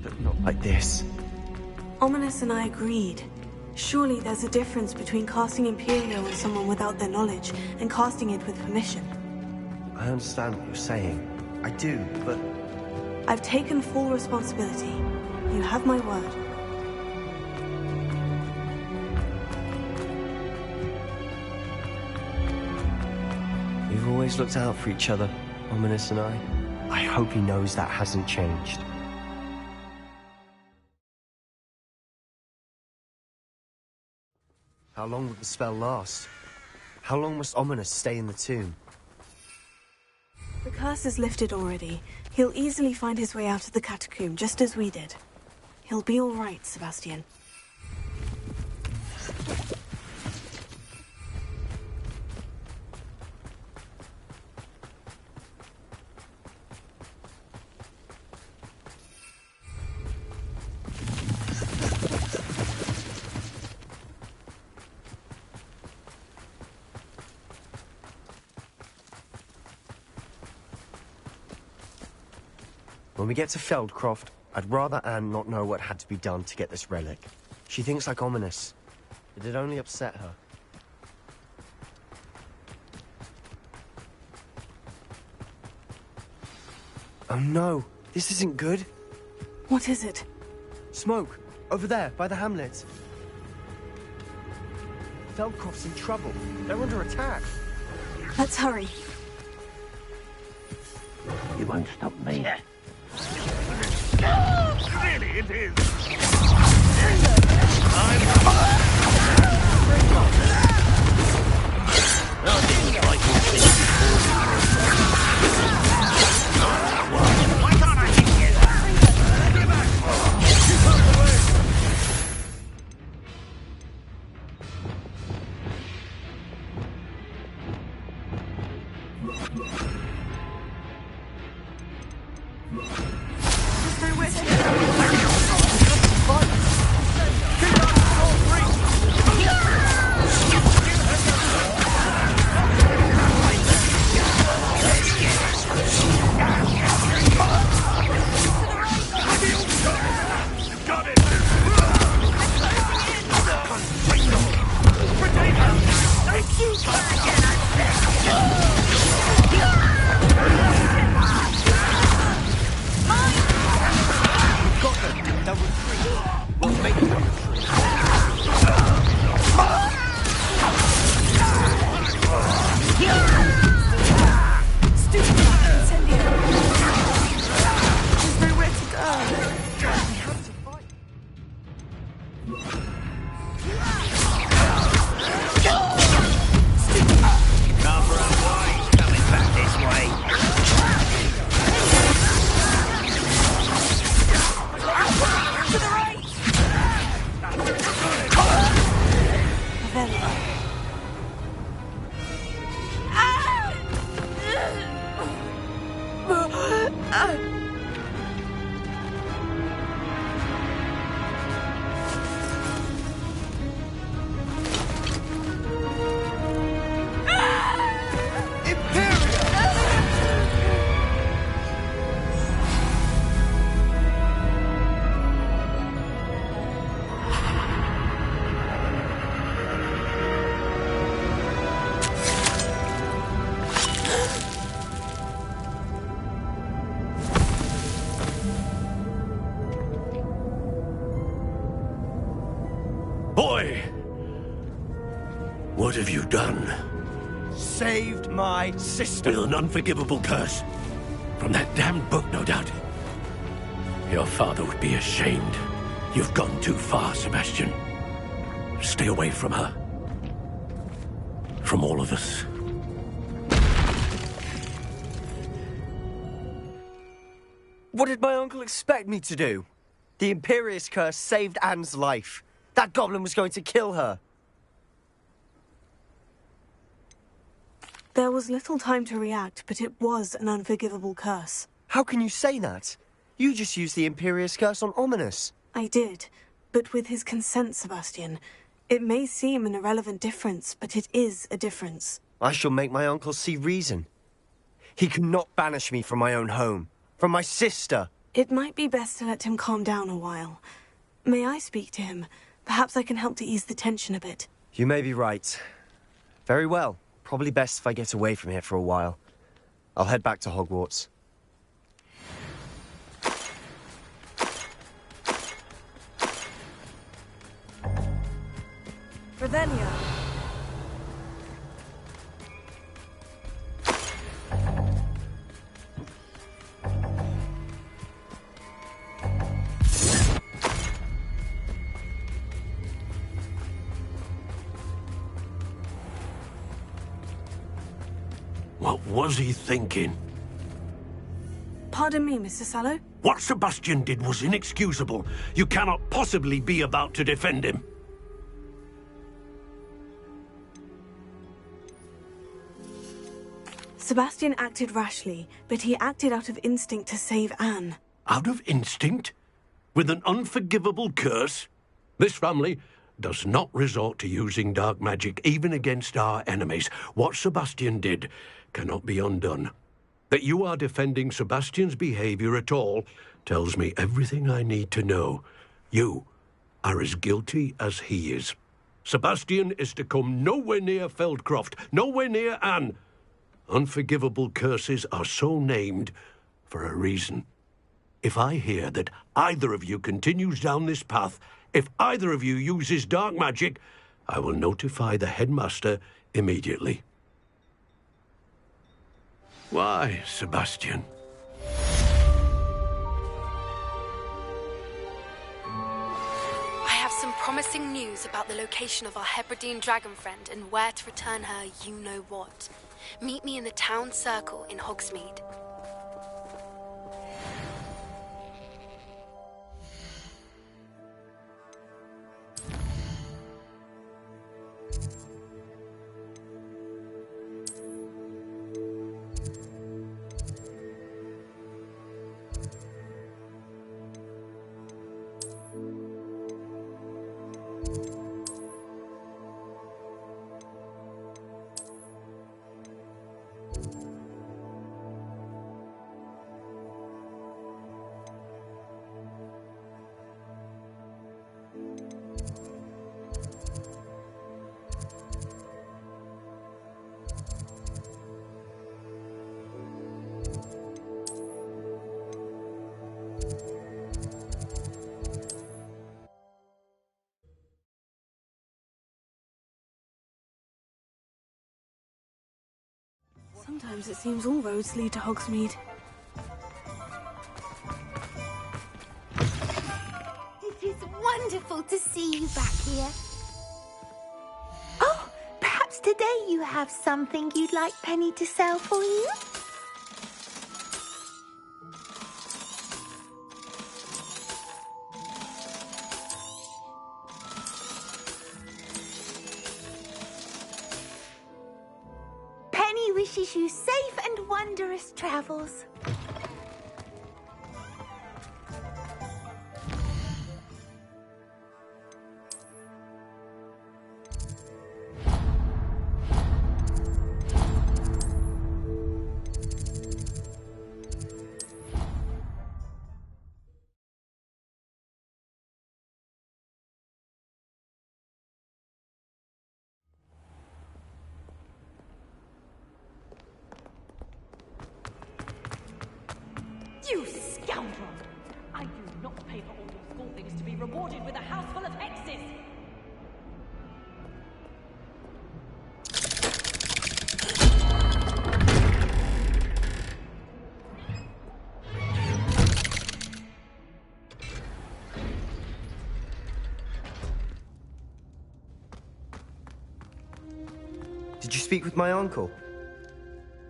[SPEAKER 7] But not like this.
[SPEAKER 2] Ominous and I agreed. Surely there's a difference between casting Imperio on someone without their knowledge and casting it with permission.
[SPEAKER 7] I understand what you're saying. I do, but...
[SPEAKER 2] I've taken full responsibility. You have my word.
[SPEAKER 7] We've always looked out for each other, Ominous and I. I hope he knows that hasn't changed. How long will the spell last? How long must Ominous stay in the tomb?
[SPEAKER 2] The curse is lifted already. He'll easily find his way out of the catacomb, just as we did. He'll be all right, Sebastian.
[SPEAKER 7] When we get to Feldcroft, I'd rather Anne not know what had to be done to get this relic. She thinks like Ominous. It'd only upset her. Oh no, this isn't good.
[SPEAKER 2] What is it?
[SPEAKER 7] Smoke, over there, by the hamlet. Feldcroft's in trouble. They're under attack.
[SPEAKER 2] Let's hurry.
[SPEAKER 3] You won't stop me.
[SPEAKER 15] Really, it is.
[SPEAKER 3] Boy! What have you done?
[SPEAKER 7] Saved my sister.
[SPEAKER 3] With an unforgivable curse. From that damned book, no doubt. Your father would be ashamed. You've gone too far, Sebastian. Stay away from her. From all of us.
[SPEAKER 7] What did my uncle expect me to do? The Imperious curse saved Anne's life. That goblin was going to kill her.
[SPEAKER 2] There was little time to react, but it was an unforgivable curse.
[SPEAKER 7] How can you say that? You just used the Imperious curse on Ominous.
[SPEAKER 2] I did, but with his consent, Sebastian. It may seem an irrelevant difference, but it is a difference.
[SPEAKER 7] I shall make my uncle see reason. He cannot banish me from my own home. From my sister.
[SPEAKER 2] It might be best to let him calm down a while. May I speak to him? Perhaps I can help to ease the tension a bit.
[SPEAKER 7] You may be right. Very well. Probably best if I get away from here for a while. I'll head back to Hogwarts.
[SPEAKER 4] Ravenia.
[SPEAKER 18] What was he thinking?
[SPEAKER 2] Pardon me, Mr. Sallow?
[SPEAKER 18] What Sebastian did was inexcusable. You cannot possibly be about to defend him.
[SPEAKER 2] Sebastian acted rashly, but he acted out of instinct to save Anne.
[SPEAKER 18] Out of instinct? With an unforgivable curse? This family does not resort to using dark magic even against our enemies. What Sebastian did cannot be undone. That you are defending Sebastian's behavior at all tells me everything I need to know. You are as guilty as he is. Sebastian is to come nowhere near Feldcroft, nowhere near Anne. Unforgivable curses are so named for a reason. If I hear that either of you continues down this path, if either of you uses dark magic, I will notify the headmaster immediately. Why, Sebastian?
[SPEAKER 6] I have some promising news about the location of our Hebridean dragon friend and where to return her you-know-what. Meet me in the town circle in Hogsmeade.
[SPEAKER 2] Sometimes it seems all roads lead to Hogsmeade.
[SPEAKER 12] It is wonderful to see you back here. Oh, perhaps today you have something you'd like Penny to sell for you? Penny wishes you safe and wondrous travels.
[SPEAKER 19] You scoundrel! I do not pay for all your school things to be rewarded with a house full of hexes!
[SPEAKER 7] Did you speak with my uncle?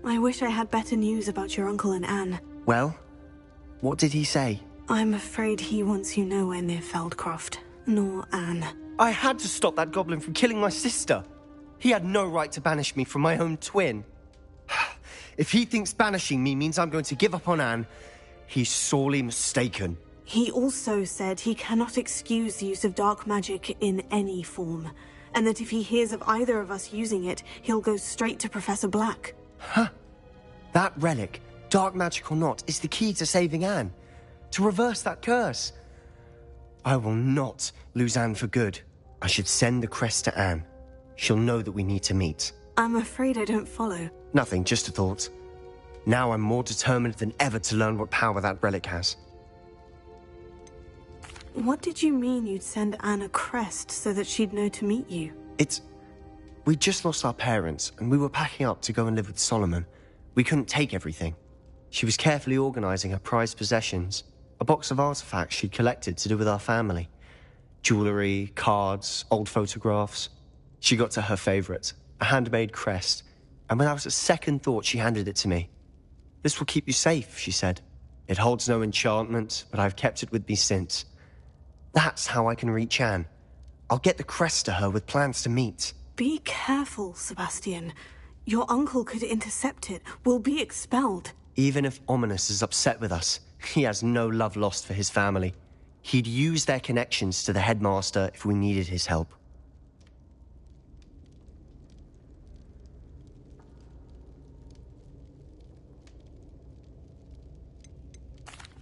[SPEAKER 2] I wish I had better news about your uncle and Anne.
[SPEAKER 7] Well, what did he say?
[SPEAKER 2] I'm afraid he wants you nowhere near Feldcroft, nor Anne.
[SPEAKER 7] I had to stop that goblin from killing my sister. He had no right to banish me from my own twin. If he thinks banishing me means I'm going to give up on Anne, he's sorely mistaken.
[SPEAKER 2] He also said he cannot excuse the use of dark magic in any form, and that if he hears of either of us using it, he'll go straight to Professor Black.
[SPEAKER 7] Huh? That relic, dark magic or not, is the key to saving Anne. To reverse that curse. I will not lose Anne for good. I should send the crest to Anne. She'll know that we need to meet.
[SPEAKER 2] I'm afraid I don't follow.
[SPEAKER 7] Nothing, just a thought. Now I'm more determined than ever to learn what power that relic has.
[SPEAKER 2] What did you mean you'd send Anne a crest so that she'd know to meet you?
[SPEAKER 7] We'd just lost our parents, and we were packing up to go and live with Solomon. We couldn't take everything. She was carefully organising her prized possessions, a box of artifacts she'd collected to do with our family. Jewellery, cards, old photographs. She got to her favourite, a handmade crest, and without a second thought she handed it to me. "This will keep you safe," she said. "It holds no enchantment, but I've kept it with me since. That's how I can reach Anne. I'll get the crest to her with plans to meet."
[SPEAKER 2] Be careful, Sebastian. Your uncle could intercept it. We'll be expelled.
[SPEAKER 7] Even if Ominous is upset with us, he has no love lost for his family. He'd use their connections to the headmaster if we needed his help.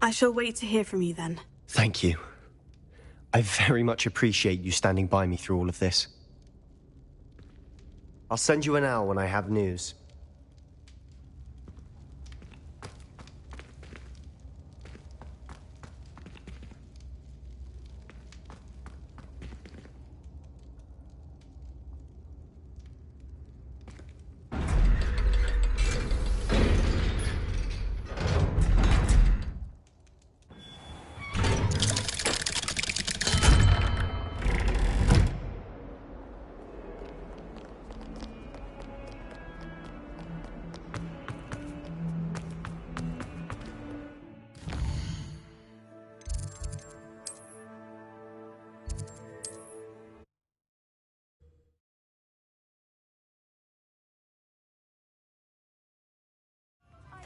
[SPEAKER 2] I shall wait to hear from you then.
[SPEAKER 7] Thank you. I very much appreciate you standing by me through all of this. I'll send you an owl when I have news.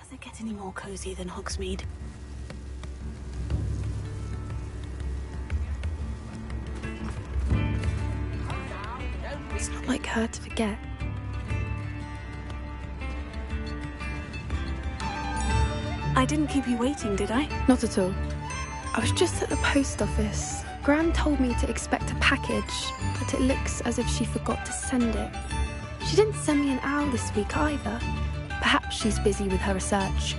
[SPEAKER 2] Does it get any more cozy than Hogsmeade?
[SPEAKER 6] It's not like her to forget.
[SPEAKER 2] I didn't keep you waiting, did I?
[SPEAKER 6] Not at all. I was just at the post office. Gran told me to expect a package, but it looks as if she forgot to send it. She didn't send me an owl this week either. Perhaps she's busy with her research.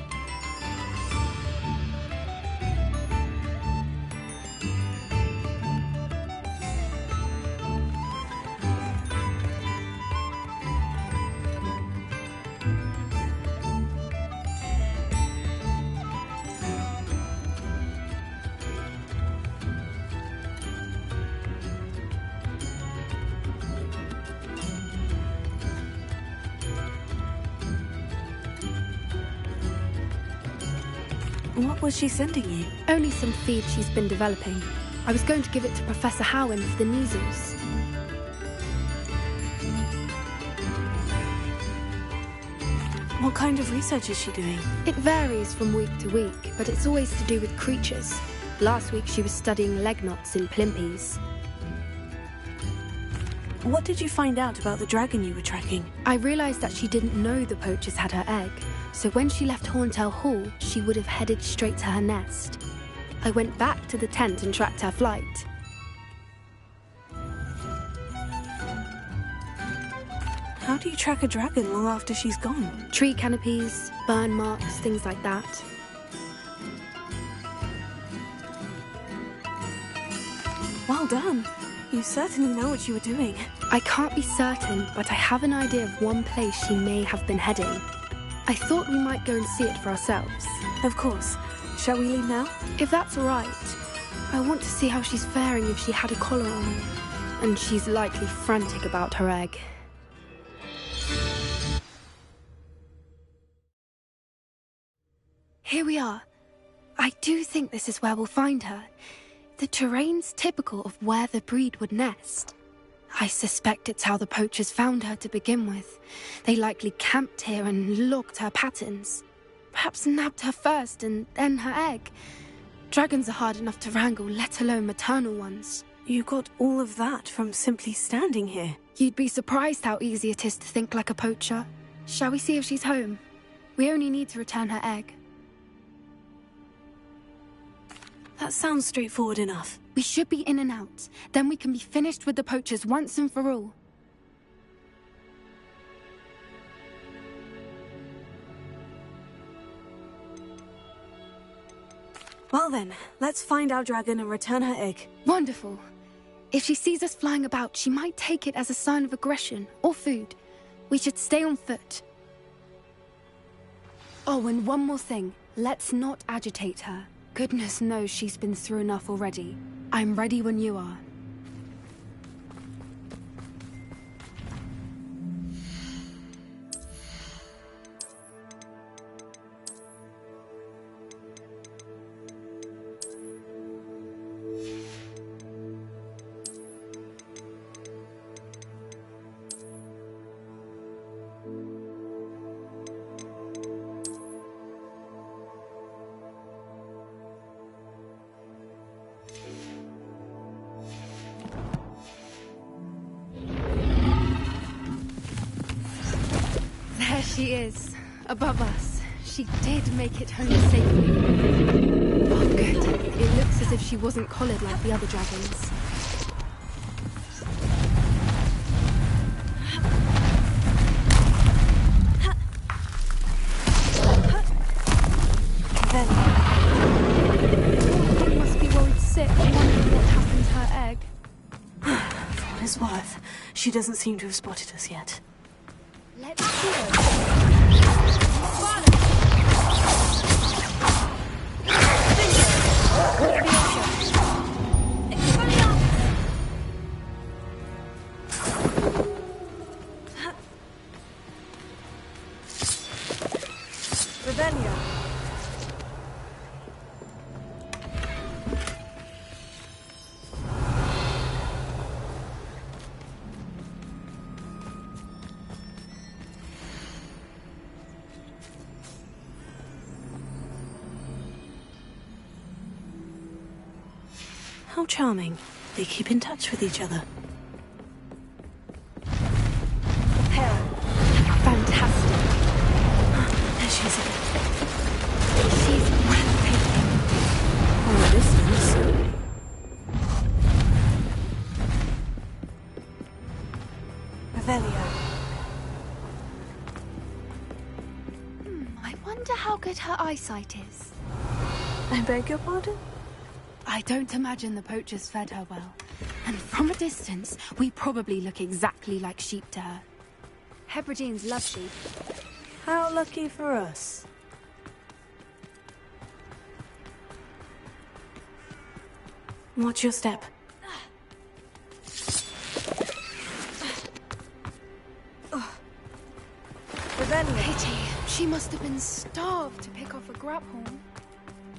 [SPEAKER 2] What was she sending you?
[SPEAKER 6] Only some feed she's been developing. I was going to give it to Professor Howen for the measles.
[SPEAKER 2] What kind of research is she doing?
[SPEAKER 6] It varies from week to week, but it's always to do with creatures. Last week she was studying leg knots in plimpies.
[SPEAKER 2] What did you find out about the dragon you were tracking?
[SPEAKER 6] I realised that she didn't know the poachers had her egg, so when she left Horntail Hall, she would have headed straight to her nest. I went back to the tent and tracked her flight.
[SPEAKER 2] How do you track a dragon long after she's gone?
[SPEAKER 6] Tree canopies, burn marks, things like that.
[SPEAKER 2] Well done. You certainly know what you were doing.
[SPEAKER 6] I can't be certain, but I have an idea of one place she may have been heading. I thought we might go and see it for ourselves.
[SPEAKER 2] Of course. Shall we leave now?
[SPEAKER 6] If that's all right. I want to see how she's faring if she had a collar on. And she's likely frantic about her egg. Here we are. I do think this is where we'll find her. The terrain's typical of where the breed would nest. I suspect it's how the poachers found her to begin with. They likely camped here and logged her patterns. Perhaps nabbed her first and then her egg. Dragons are hard enough to wrangle, let alone maternal ones.
[SPEAKER 2] You got all of that from simply standing here.
[SPEAKER 6] You'd be surprised how easy it is to think like a poacher. Shall we see if she's home? We only need to return her egg.
[SPEAKER 2] That sounds straightforward enough.
[SPEAKER 6] We should be in and out. Then we can be finished with the poachers once and for all.
[SPEAKER 2] Well then, let's find our dragon and return her egg.
[SPEAKER 6] Wonderful. If she sees us flying about, she might take it as a sign of aggression or food. We should stay on foot. Oh, and one more thing. Let's not agitate her. Goodness knows she's been through enough already. I'm ready when you are. She is. Above us. She did make it home safely. Oh, good. It looks as if she wasn't collared like the other dragons. They must be worried sick, wondering what happened to her egg.
[SPEAKER 2] For what it's worth, she doesn't seem to have spotted us yet.
[SPEAKER 6] Let's see her.
[SPEAKER 2] How charming. They keep in touch with each other.
[SPEAKER 6] Fantastic.
[SPEAKER 2] There she is again.
[SPEAKER 6] She's breathtaking.
[SPEAKER 2] Oh, this is... Revelio.
[SPEAKER 6] I wonder how good her eyesight is.
[SPEAKER 2] I beg your pardon?
[SPEAKER 6] I don't imagine the poachers fed her well. And from a distance, we probably look exactly like sheep to her. Hebrideans love sheep.
[SPEAKER 2] How lucky for us. Watch your step.
[SPEAKER 6] Pity. She must have been starved to pick off a grapehorn.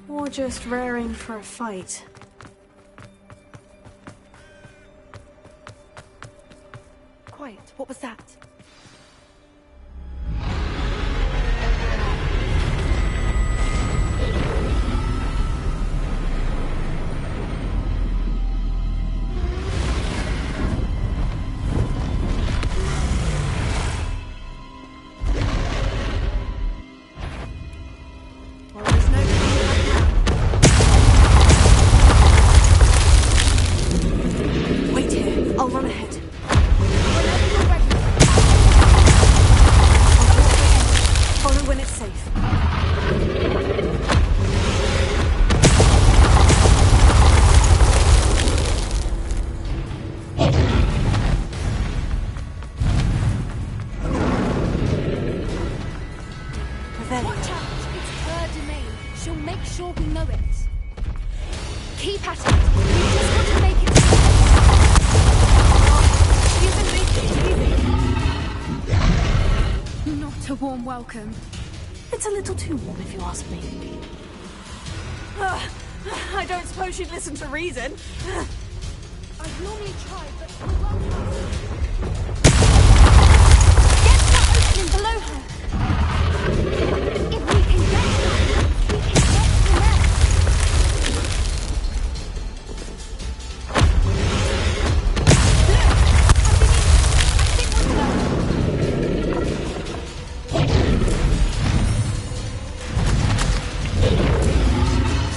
[SPEAKER 2] Or just raring for a fight.
[SPEAKER 6] Quiet. What was that?
[SPEAKER 2] Wait here. I'll run ahead. Follow when it's safe.
[SPEAKER 6] Watch out! It's her domain. She'll make sure we know it. Keep at it. We've just got to make it. She isn't making it easy. Not a warm welcome.
[SPEAKER 2] It's a little too warm, if you ask me. I don't suppose she'd listen to reason.
[SPEAKER 6] I've normally tried, but we won't. Get that opening below her. If we can get that, we can get the rest.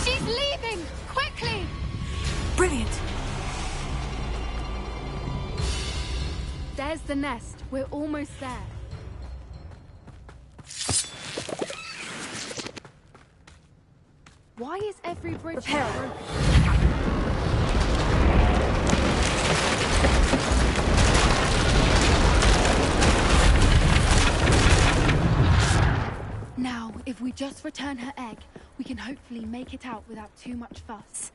[SPEAKER 6] She's leaving! Quickly!
[SPEAKER 2] Brilliant.
[SPEAKER 6] There's the nest. We're almost there. Why is every bridge broken? Now, if we just return her egg, we can hopefully make it out without too much fuss.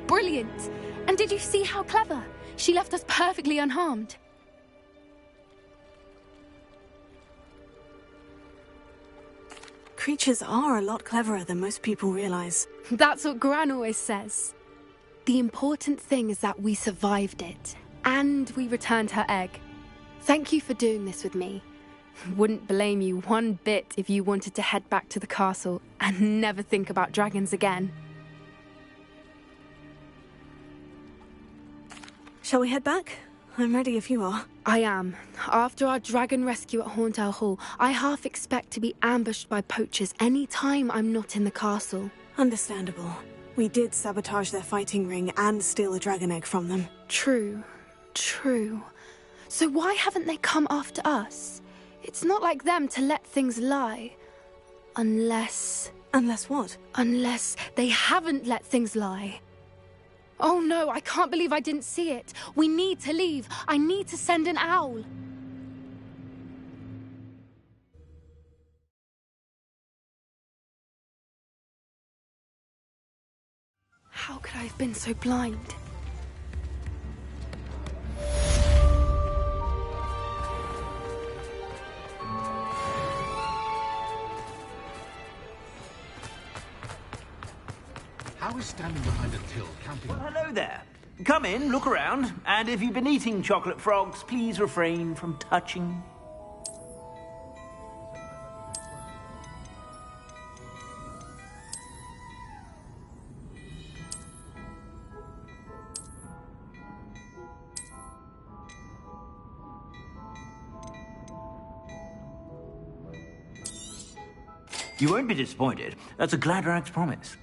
[SPEAKER 6] brilliant! And did you see how clever? She left us perfectly unharmed.
[SPEAKER 2] Creatures are a lot cleverer than most people realize.
[SPEAKER 6] That's what Gran always says. The important thing is that we survived it, and we returned her egg. Thank you for doing this with me. Wouldn't blame you one bit if you wanted to head back to the castle and never think about dragons again.
[SPEAKER 2] Shall we head back? I'm ready if you are.
[SPEAKER 6] I am. After our dragon rescue at Horndale Hall, I half expect to be ambushed by poachers any time I'm not in the castle.
[SPEAKER 2] Understandable. We did sabotage their fighting ring and steal a dragon egg from them.
[SPEAKER 6] True. So why haven't they come after us? It's not like them to let things lie. Unless...
[SPEAKER 2] Unless what?
[SPEAKER 6] Unless they haven't let things lie. Oh no, I can't believe I didn't see it. We need to leave. I need to send an owl. How could I have been so blind?
[SPEAKER 15] How is standing behind a till counting...
[SPEAKER 20] Well, hello there. Come in, look around, and if you've been eating chocolate frogs, please refrain from touching. You won't be disappointed. That's a Gladrag's promise.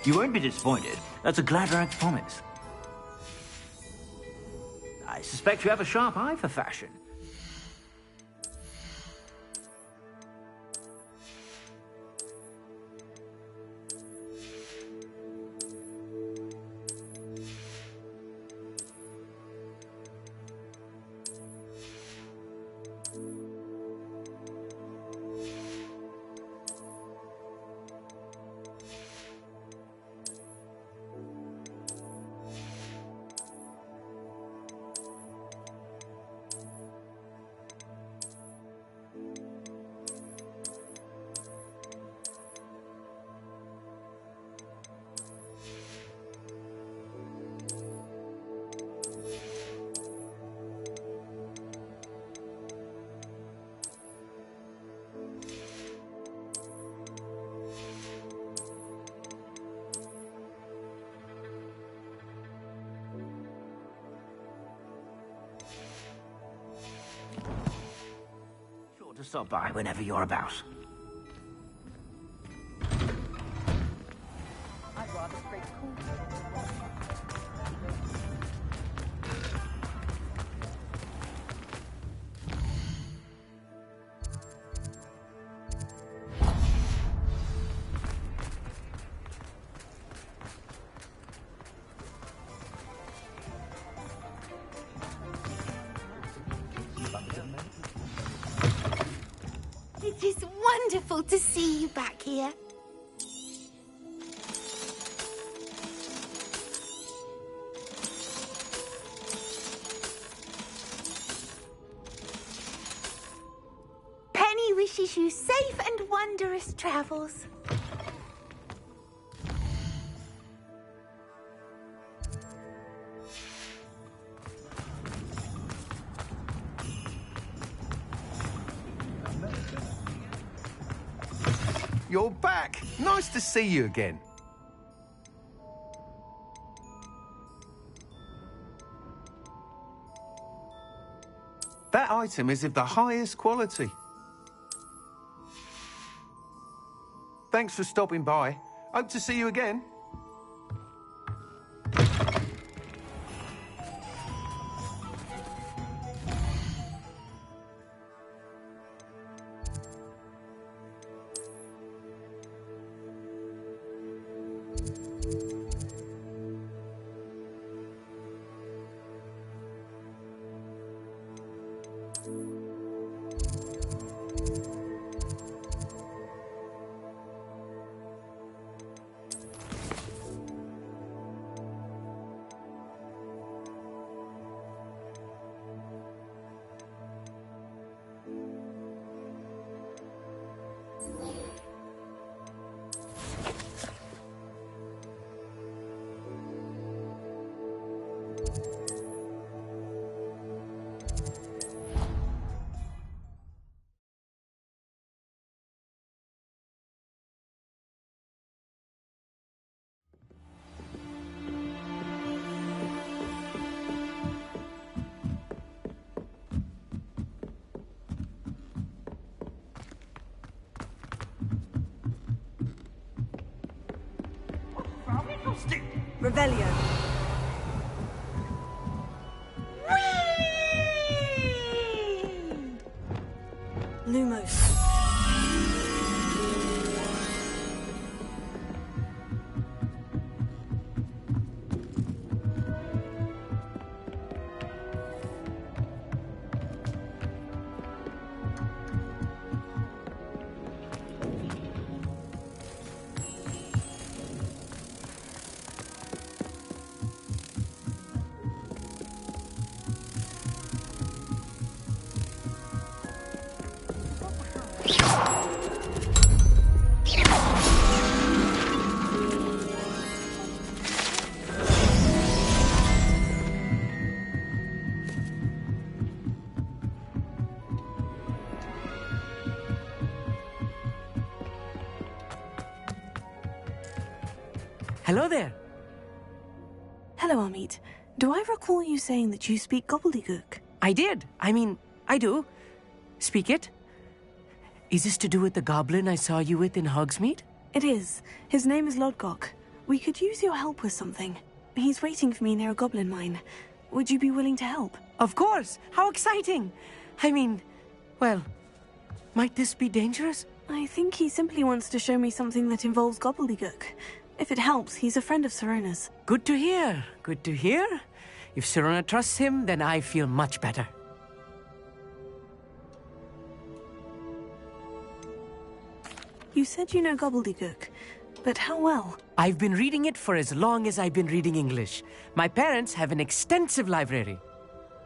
[SPEAKER 20] You won't be disappointed. That's a Gladrag's promise. I suspect you have a sharp eye for fashion. To stop by whenever you're about.
[SPEAKER 19] I'd rather straight cool.
[SPEAKER 12] It is wonderful to see you back here. Penny wishes you safe and wondrous travels.
[SPEAKER 8] You're back. Nice to see you again. That item is of the highest quality. Thanks for stopping by. Hope to see you again.
[SPEAKER 2] Revelio. Lumos.
[SPEAKER 21] Hello there.
[SPEAKER 2] Hello, Amit. Do I recall you saying that you speak gobbledygook?
[SPEAKER 21] I did. I do. Speak it. Is this to do with the goblin I saw you with in Hogsmeade?
[SPEAKER 2] It is. His name is Lodgok. We could use your help with something. He's waiting for me near a goblin mine. Would you be willing to help?
[SPEAKER 21] Of course. How exciting. Well, might this be dangerous?
[SPEAKER 2] I think he simply wants to show me something that involves gobbledygook. If it helps, he's a friend of Sirona's.
[SPEAKER 21] Good to hear. Good to hear. If Sirona trusts him, then I feel much better.
[SPEAKER 2] You said you know gobbledygook, but how well?
[SPEAKER 21] I've been reading it for as long as I've been reading English. My parents have an extensive library.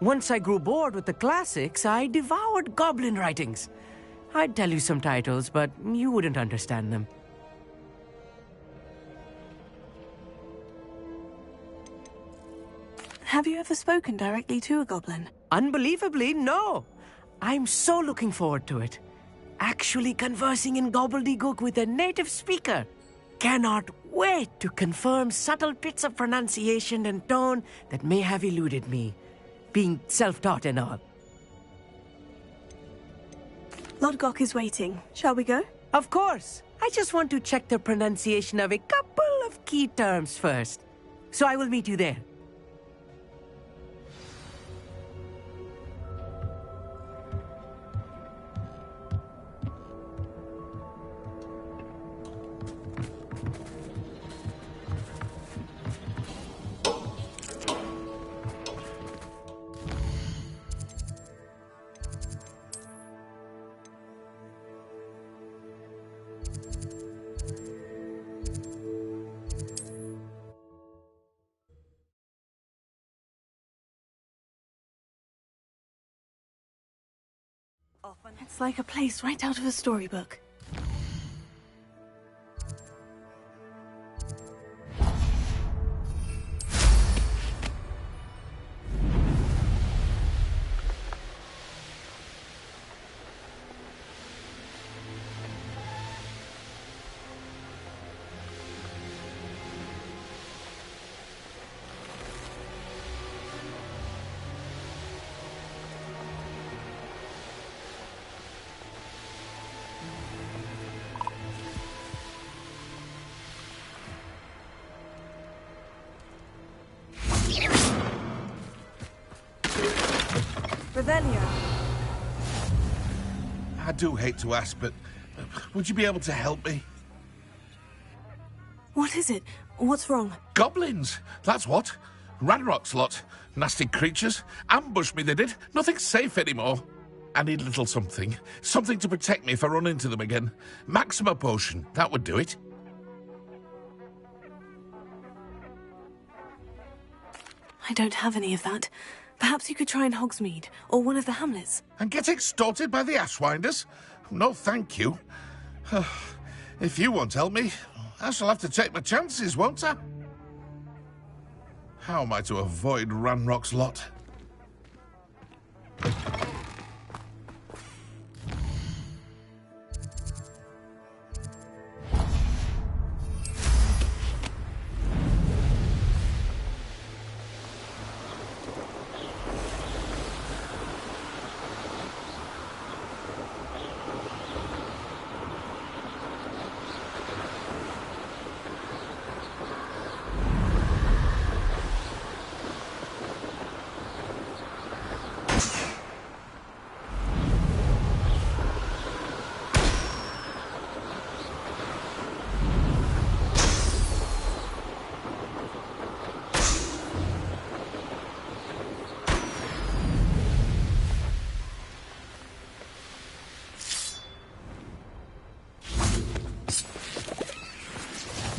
[SPEAKER 21] Once I grew bored with the classics, I devoured goblin writings. I'd tell you some titles, but you wouldn't understand them.
[SPEAKER 2] Have you ever spoken directly to a goblin?
[SPEAKER 21] Unbelievably, no. I'm so looking forward to it. Actually conversing in gobbledygook with a native speaker. Cannot wait to confirm subtle bits of pronunciation and tone that may have eluded me, being self-taught and all.
[SPEAKER 2] Lodgok is waiting. Shall we go?
[SPEAKER 21] Of course. I just want to check the pronunciation of a couple of key terms first. So I will meet you there.
[SPEAKER 2] It's like a place right out of a storybook.
[SPEAKER 4] Revelio.
[SPEAKER 15] I do hate to ask, but would you be able to help me?
[SPEAKER 2] What is it? What's wrong?
[SPEAKER 15] Goblins! That's what. Ranrock's lot. Nasty creatures. Ambushed me, they did. Nothing's safe anymore. I need a little something. Something to protect me if I run into them again. Maxima potion. That would do it.
[SPEAKER 2] I don't have any of that. Perhaps you could try in Hogsmeade, or one of the hamlets.
[SPEAKER 15] And get extorted by the Ashwinders? No, thank you. If you won't help me, I shall have to take my chances, won't I? How am I to avoid Ranrock's lot?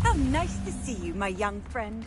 [SPEAKER 4] How nice to see you, my young friend.